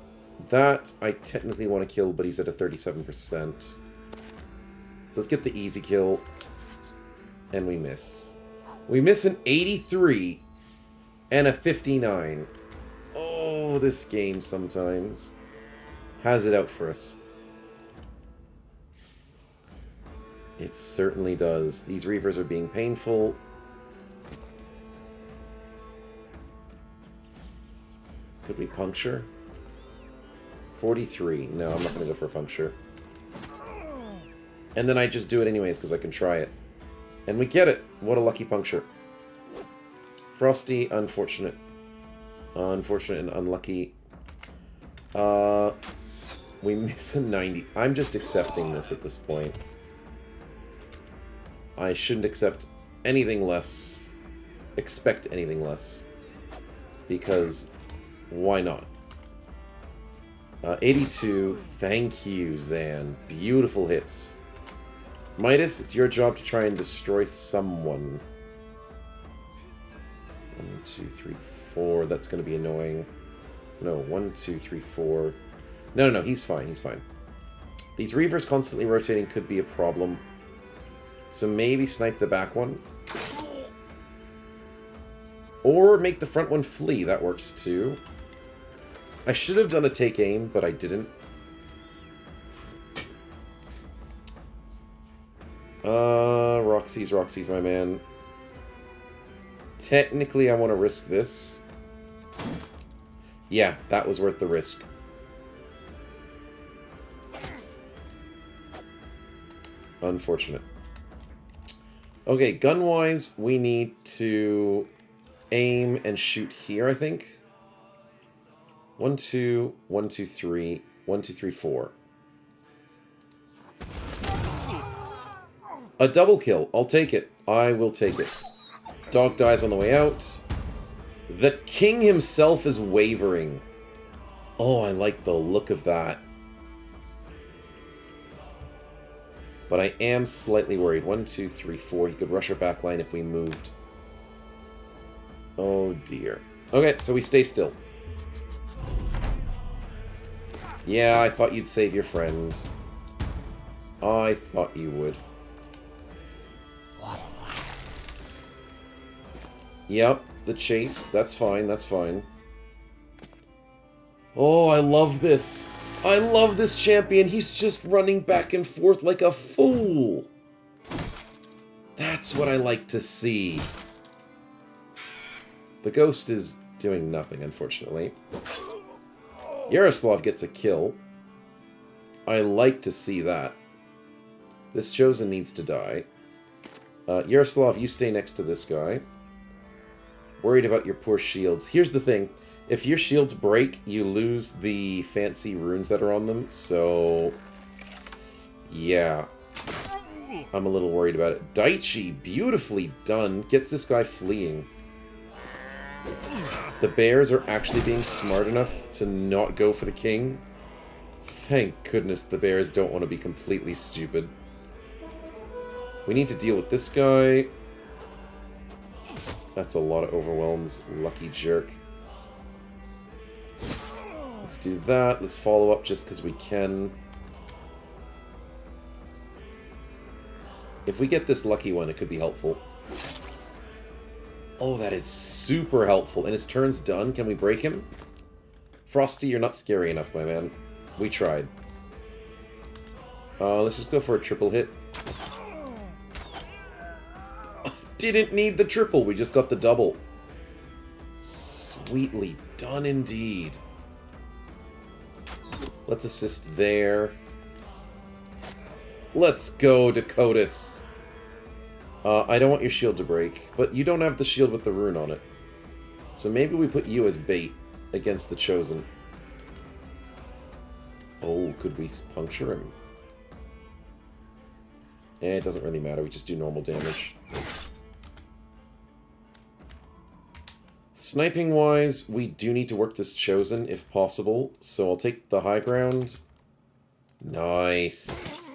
That I technically want to kill, but he's at a 37%. So let's get the easy kill. And we miss. We miss an 83 and a 59. Oh, this game sometimes has it out for us. It certainly does. These Reavers are being painful. Could we puncture? 43. No, I'm not going to go for a puncture. And then I just do it anyways because I can try it. And we get it. What a lucky puncture. Frosty, unfortunate. Unfortunate and unlucky. We miss a 90. I'm just accepting this at this point. I shouldn't accept anything less. Expect anything less. Because why not? 82. Thank you, Zan. Beautiful hits. Midas, it's your job to try and destroy someone. 1, 2, 3, 4. That's going to be annoying. No, 1, 2, 3, 4. No, he's fine. He's fine. These Reavers constantly rotating could be a problem. So maybe snipe the back one. Or make the front one flee. That works too. I should have done a take aim, but I didn't. Roxy's my man. Technically, I want to risk this. Yeah, that was worth the risk. Unfortunate. Okay, gun-wise, we need to aim and shoot here, I think. 1, 2, 1, 2, 3. 1, 2, 3, 4. A double kill. I'll take it. I will take it. Dog dies on the way out. The king himself is wavering. Oh, I like the look of that. But I am slightly worried. 1, 2, 3, 4. He could rush our back line if we moved. Oh, dear. Okay, so we stay still. Yeah, I thought you'd save your friend. I thought you would. Yep, the chase. That's fine, that's fine. Oh, I love this. I love this champion. He's just running back and forth like a fool. That's what I like to see. The ghost is doing nothing, unfortunately. Yaroslav gets a kill. I like to see that. This chosen needs to die. Yaroslav, you stay next to this guy. Worried about your poor shields. Here's the thing. If your shields break, you lose the fancy runes that are on them, so... yeah. I'm a little worried about it. Daichi, beautifully done. Gets this guy fleeing. The bears are actually being smart enough to not go for the king. Thank goodness the bears don't want to be completely stupid. We need to deal with this guy. That's a lot of overwhelms. Lucky jerk. Let's do that. Let's follow up just because we can. If we get this lucky one, it could be helpful. Oh, that is super helpful. And his turn's done. Can we break him? Frosty, you're not scary enough, my man. We tried. Let's just go for a triple hit. Didn't need the triple. We just got the double. Sweetly done indeed. Let's assist there. Let's go, Dakotas. I don't want your shield to break, but you don't have the shield with the rune on it. So maybe we put you as bait against the Chosen. Oh, could we puncture him? Eh, it doesn't really matter. We just do normal damage. Sniping-wise, we do need to work this Chosen, if possible. So I'll take the high ground. Nice.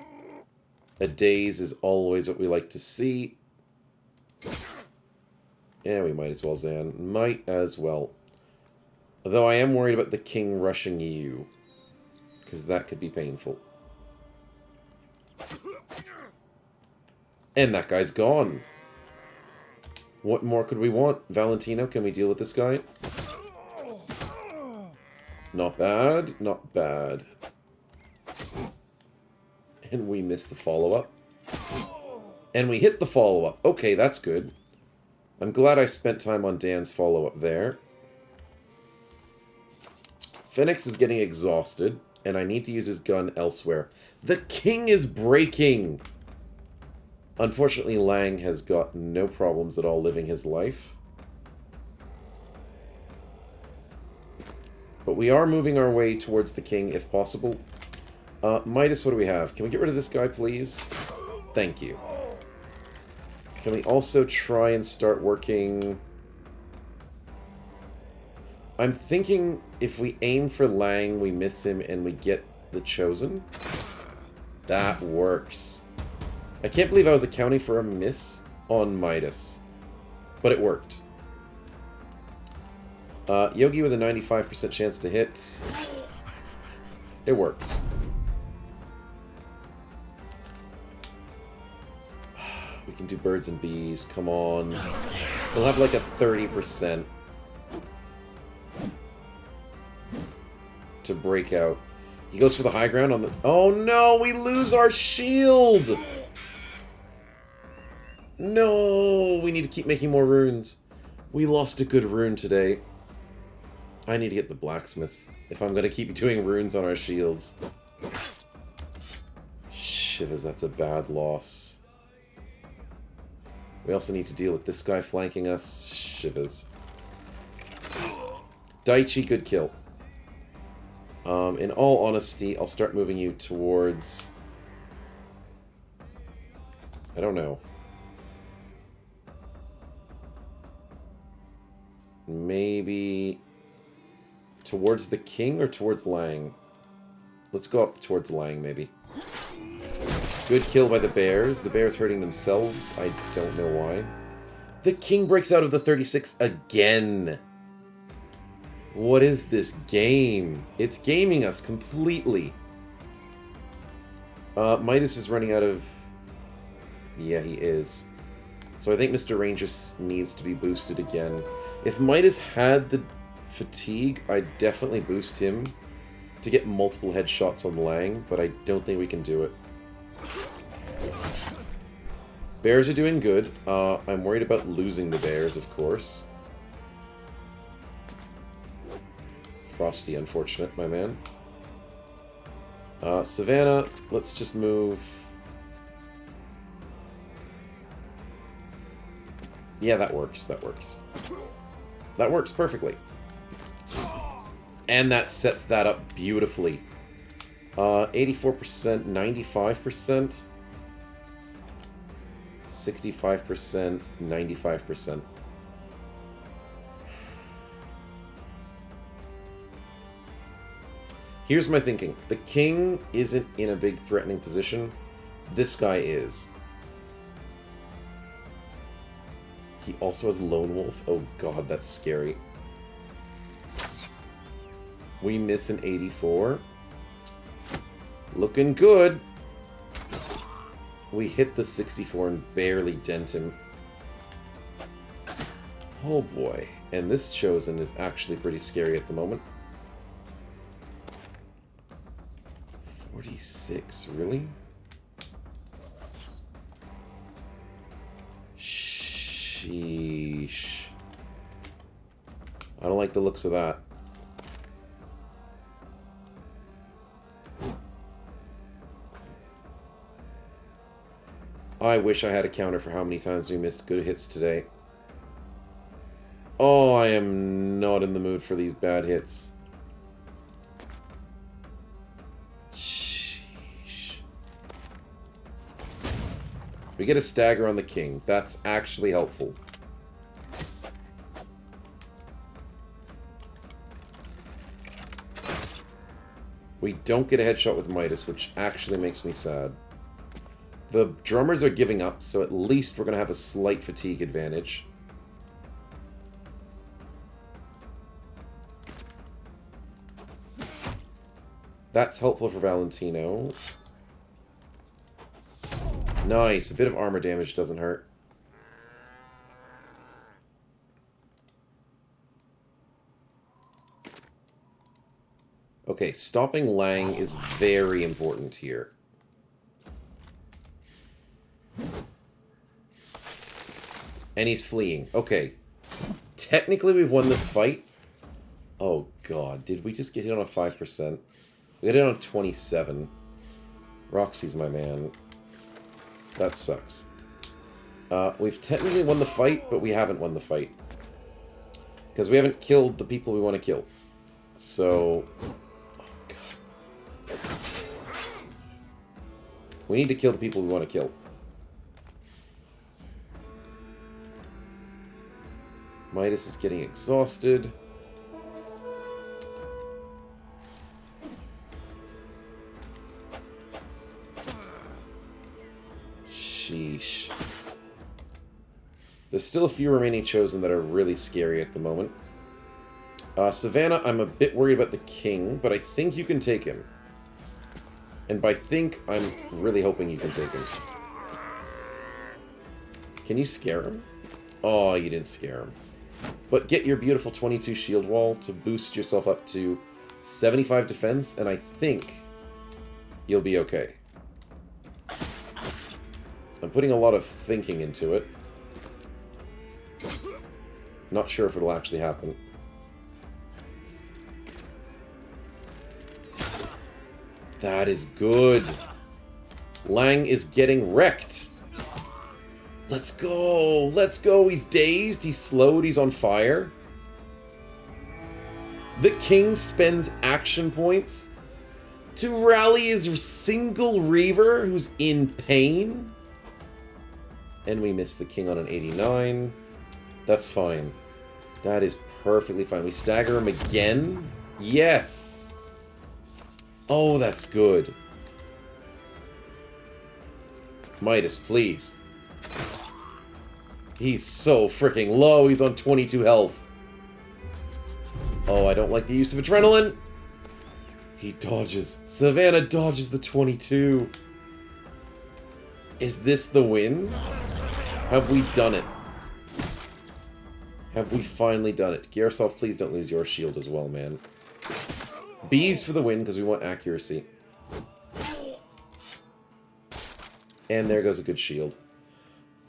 A daze is always what we like to see. Yeah, we might as well, Zan. Might as well. Although I am worried about the king rushing you. Because that could be painful. And that guy's gone. What more could we want? Valentino, can we deal with this guy? Not bad, not bad. And we missed the follow-up. And we hit the follow-up. Okay, that's good. I'm glad I spent time on Dan's follow-up there. Phoenix is getting exhausted, and I need to use his gun elsewhere. The king is breaking! Unfortunately, Lang has got no problems at all living his life. But we are moving our way towards the king, if possible. Midas, what do we have? Can we get rid of this guy, please? Thank you. Can we also try and start working... I'm thinking if we aim for Lang, we miss him, and we get the Chosen. That works. I can't believe I was accounting for a miss on Midas. But it worked. Yogi with a 95% chance to hit. It works. We can do birds and bees. Come on. We'll have like a 30% to break out. He goes for the high ground on the... Oh no! We lose our shield! No! We need to keep making more runes. We lost a good rune today. I need to get the blacksmith if I'm going to keep doing runes on our shields. Shivers, that's a bad loss. We also need to deal with this guy flanking us. Shivers. Daichi, good kill. In all honesty, I'll start moving you towards... I don't know. Maybe... towards the king or towards Lang? Let's go up towards Lang, maybe. Good kill by the bears. The bears hurting themselves. I don't know why. The king breaks out of the 36 again. What is this game? It's gaming us completely. Midas is running out of... Yeah, he is. So I think Mr. Ranger needs to be boosted again. If Midas had the fatigue, I'd definitely boost him to get multiple headshots on Lang, but I don't think we can do it. Bears are doing good. I'm worried about losing the bears, of course. Frosty, unfortunate, my man. Savannah, let's just move... Yeah, that works, that works. That works perfectly. And that sets that up beautifully. 84%, 95%, 65%, 95%. Here's my thinking. The king isn't in a big threatening position. This guy is. He also has Lone Wolf. Oh god, that's scary. We miss an 84. Looking good. We hit the 64 and barely dent him. Oh boy. And this Chosen is actually pretty scary at the moment. 46, really? Sheesh. I don't like the looks of that. I wish I had a counter for how many times we missed good hits today. Oh, I am not in the mood for these bad hits. We get a stagger on the king. That's actually helpful. We don't get a headshot with Midas, which actually makes me sad. The drummers are giving up, so at least we're going to have a slight fatigue advantage. That's helpful for Valentino. Nice. A bit of armor damage doesn't hurt. Okay, stopping Lang is very important here. And he's fleeing. Okay. Technically, we've won this fight. Oh, God. Did we just get hit on a 5%? We got hit on 27. Roxy's my man. That sucks. We've technically won the fight, but we haven't won the fight. Because we haven't killed the people we want to kill. So... Oh, God. We need to kill the people we want to kill. Midas is getting exhausted. Sheesh. There's still a few remaining Chosen that are really scary at the moment. Savannah, I'm a bit worried about the king, but I think you can take him. And by think, I'm really hoping you can take him. Can you scare him? Oh, you didn't scare him. But get your beautiful 22 shield wall to boost yourself up to 75 defense, and I think you'll be okay. I'm putting a lot of thinking into it. Not sure if it'll actually happen. That is good. Lang is getting wrecked. Let's go. Let's go. He's dazed. He's slowed. He's on fire. The king spends action points to rally his single Reaver who's in pain. And we missed the king on an 89. That's fine. That is perfectly fine. We stagger him again. Yes. Oh, that's good. Midas, please. He's so freaking low. He's on 22 health. Oh, I don't like the use of adrenaline. He dodges. Savannah dodges the 22. Is this the win? Have we done it? Have we finally done it? Garrison, please don't lose your shield as well, man. Bees for the win, because we want accuracy. And there goes a good shield.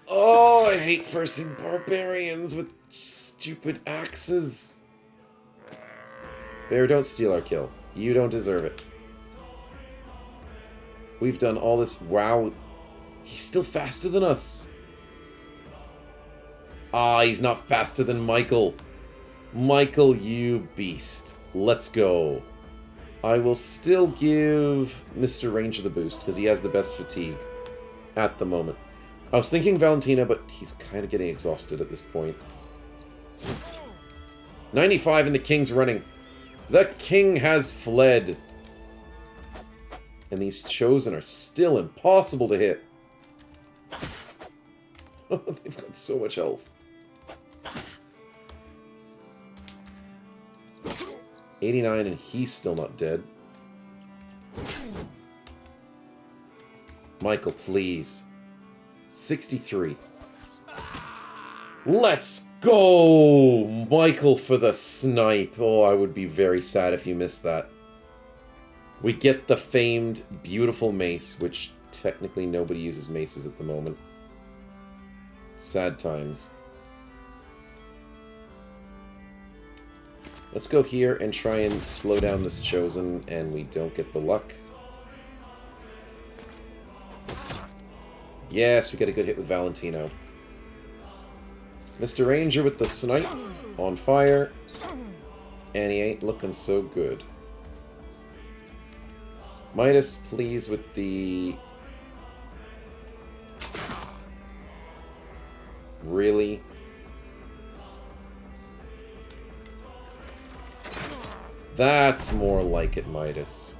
Oh, I hate forcing barbarians with stupid axes. Bear, don't steal our kill. You don't deserve it. We've done all this. Wow. He's still faster than us. Ah, he's not faster than Michael. Michael, you beast. Let's go. I will still give Mr. Ranger the boost, because he has the best fatigue at the moment. I was thinking Valentina, but he's kind of getting exhausted at this point. 95 and the king's running. The king has fled. And these chosen are still impossible to hit. They've got so much health. 89 and he's still not dead. Michael, please. 63. Let's go! Michael for the snipe. Oh, I would be very sad if you missed that. We get the famed, beautiful mace, which technically nobody uses maces at the moment. Sad times. Let's go here and try and slow down this chosen, and we don't get the luck. Yes, we get a good hit with Valentino. Mr. Ranger with the snipe on fire, and he ain't looking so good. Midas, please, with the... Really? That's more like it, Midas.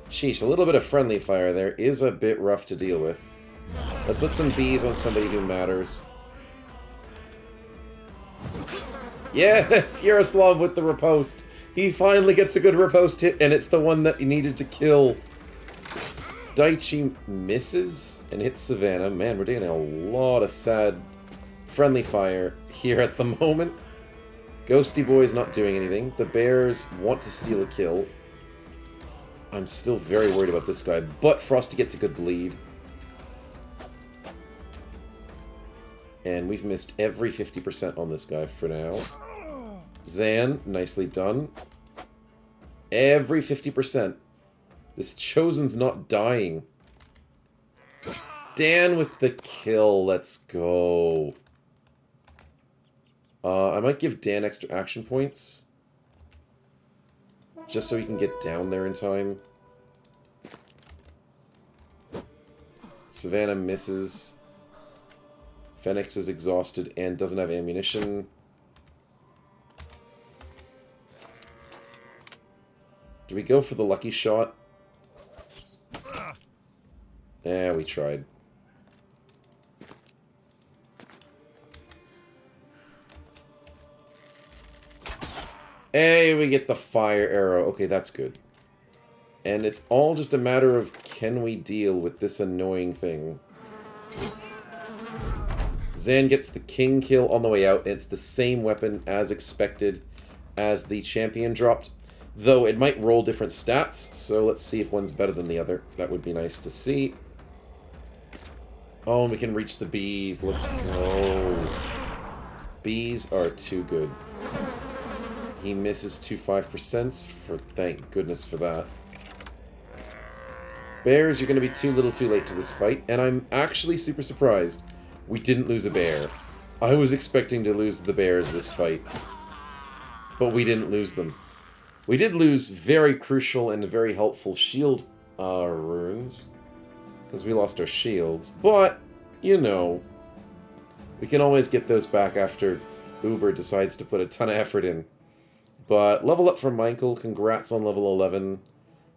Sheesh, a little bit of friendly fire there is a bit rough to deal with. Let's put some bees on somebody who matters. Yes, Yaroslav with the riposte. He finally gets a good riposte hit, and it's the one that he needed to kill. Daichi misses and hits Savannah. Man, we're doing a lot of sad friendly fire here at the moment. Ghosty Boy's not doing anything. The bears want to steal a kill. I'm still very worried about this guy, but Frosty gets a good bleed. And we've missed every 50% on this guy for now. Zan, nicely done. Every 50%. This Chosen's not dying. Dan with the kill. Let's go. I might give Dan extra action points. Just so he can get down there in time. Savannah misses. Phoenix is exhausted and doesn't have ammunition. Do we go for the lucky shot? Yeah, we tried. Hey, we get the fire arrow. Okay, that's good. And it's all just a matter of, can we deal with this annoying thing? Zan gets the king kill on the way out, and it's the same weapon as expected as the champion dropped. Though it might roll different stats, so let's see if one's better than the other. That would be nice to see. Oh, and we can reach the bees. Let's go. Bees are too good. He misses 25%, for thank goodness for that. Bears, you're going to be too little too late to this fight, and I'm actually super surprised we didn't lose a bear. I was expecting to lose the bears this fight, but we didn't lose them. We did lose very crucial and very helpful shield runes, because we lost our shields, but, you know, we can always get those back after Uber decides to put a ton of effort in. But level up for Michael, congrats on level 11.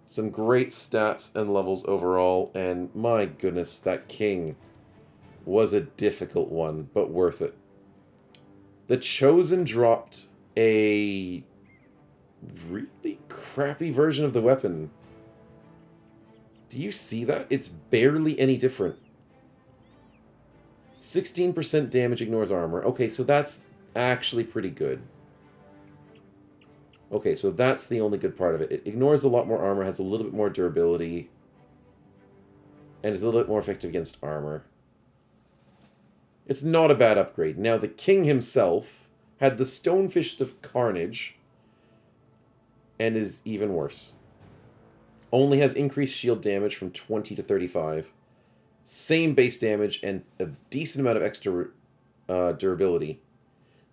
Some great stats and levels overall, and my goodness, that king was a difficult one, but worth it. The Chosen dropped a really crappy version of the weapon. Do you see that? It's barely any different. 16% damage ignores armor. Okay, so that's actually pretty good. Okay, so that's the only good part of it. It ignores a lot more armor, has a little bit more durability, and is a little bit more effective against armor. It's not a bad upgrade. Now, the king himself had the Stonefist of Carnage, and is even worse. Only has increased shield damage from 20 to 35. Same base damage and a decent amount of extra durability.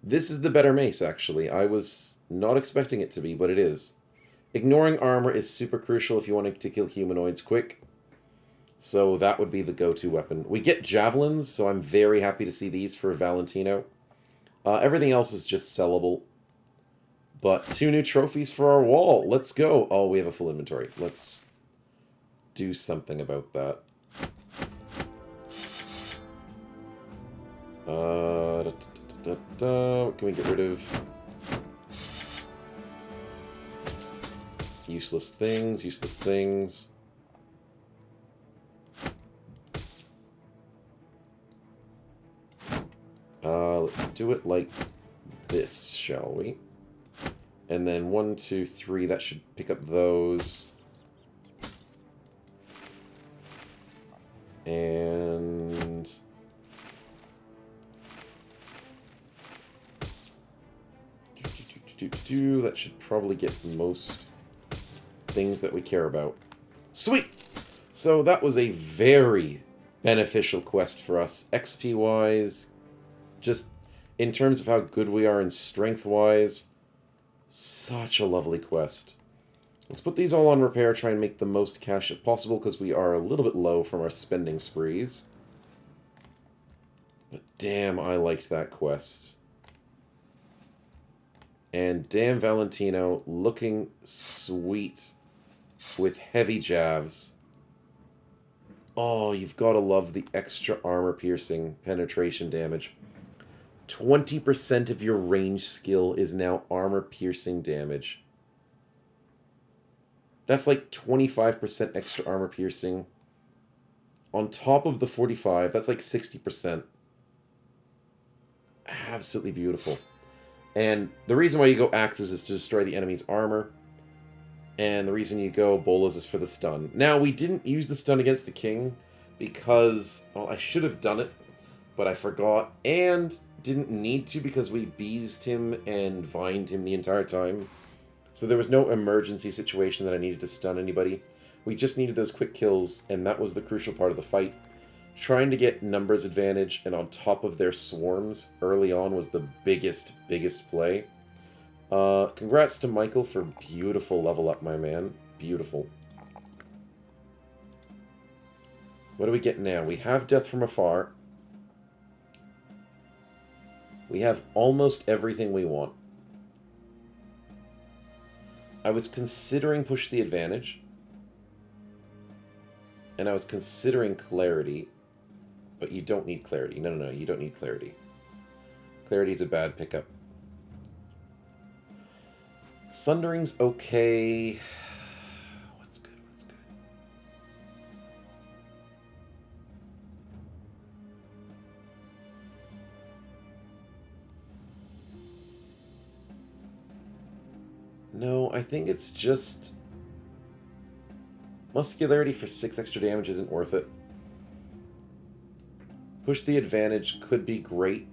This is the better mace, actually. I was not expecting it to be, but it is. Ignoring armor is super crucial if you want to kill humanoids quick. So that would be the go-to weapon. We get javelins, so I'm very happy to see these for Valentino. Everything else is just sellable. But 2 new trophies for our wall. Let's go. Oh, we have a full inventory. Let's do something about that. What can we get rid of? Useless things, useless things. Let's do it like this, shall we? And then 1, 2, 3, that should pick up those. And that should probably get most things that we care about. Sweet! So that was a very beneficial quest for us. XP-wise, just in terms of how good we are in strength-wise, such a lovely quest. Let's put these all on repair, try and make the most cash possible, because we are a little bit low from our spending sprees. But damn, I liked that quest. And damn Valentino, looking sweet with heavy jabs. Oh, you've got to love the extra armor-piercing penetration damage. 20% of your range skill is now armor-piercing damage. That's like 25% extra armor-piercing. On top of the 45, that's like 60%. Absolutely beautiful. And the reason why you go axes is to destroy the enemy's armor. And the reason you go bolas is for the stun. Now, we didn't use the stun against the king because, well, I should have done it, but I forgot. And didn't need to because we beezed him and vined him the entire time. So there was no emergency situation that I needed to stun anybody. We just needed those quick kills, and that was the crucial part of the fight. Trying to get numbers advantage and on top of their swarms early on was the biggest play. Congrats to Michael for beautiful level up, my man. Beautiful. What do we get now? We have Death from Afar. We have almost everything we want. I was considering Push the Advantage. And I was considering Clarity. But you don't need Clarity. No, you don't need Clarity. Clarity's a bad pickup. Sundering's okay. What's good? What's good? No, I think it's just... Muscularity for 6 extra damage isn't worth it. Push the Advantage could be great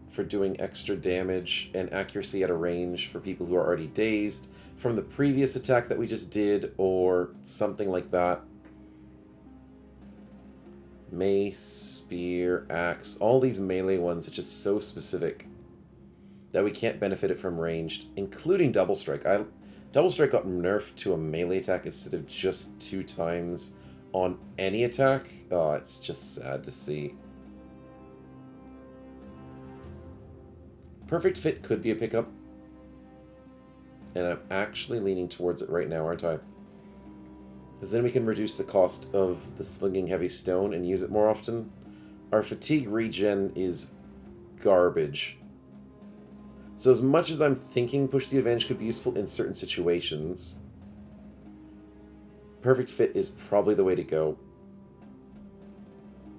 for doing extra damage and accuracy at a range for people who are already dazed from the previous attack that we just did, or something like that. Mace, spear, axe, all these melee ones are just so specific that we can't benefit it from ranged, including Double Strike. Double Strike got nerfed to a melee attack instead of just 2 times on any attack. Oh, it's just sad to see. Perfect Fit could be a pickup. And I'm actually leaning towards it right now, aren't I? Because then we can reduce the cost of the Slinging Heavy Stone and use it more often. Our fatigue regen is garbage. So as much as I'm thinking Push the Advantage could be useful in certain situations, Perfect Fit is probably the way to go.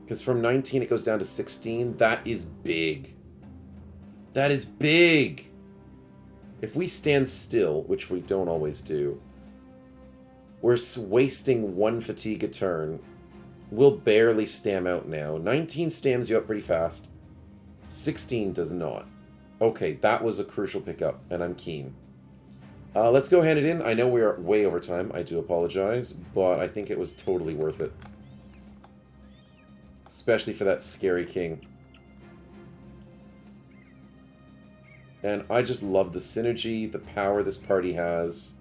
Because from 19 it goes down to 16. That is big. That is big! If we stand still, which we don't always do, we're wasting 1 fatigue a turn. We'll barely stam out now. 19 stams you up pretty fast. 16 does not. Okay, that was a crucial pickup, and I'm keen. Let's go hand it in. I know we are way over time. I do apologize, but I think it was totally worth it. Especially for that scary king. And I just love the synergy, the power this party has.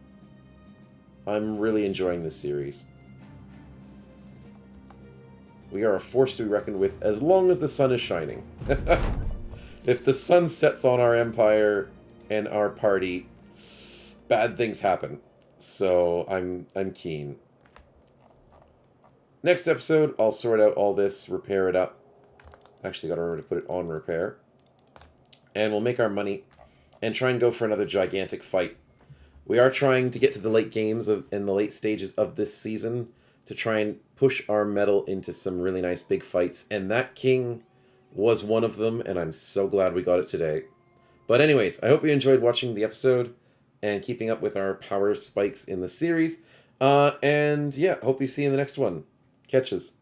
I'm really enjoying this series. We are a force to be reckoned with as long as the sun is shining. If the sun sets on our empire and our party, bad things happen. So I'm keen. Next episode, I'll sort out all this, repair it up. Actually, gotta remember to put it on repair. And we'll make our money and try and go for another gigantic fight. We are trying to get to the late games in the late stages of this season to try and push our metal into some really nice big fights. And that king was one of them, and I'm so glad we got it today. But anyways, I hope you enjoyed watching the episode and keeping up with our power spikes in the series. And yeah, hope you see you in the next one. Catches.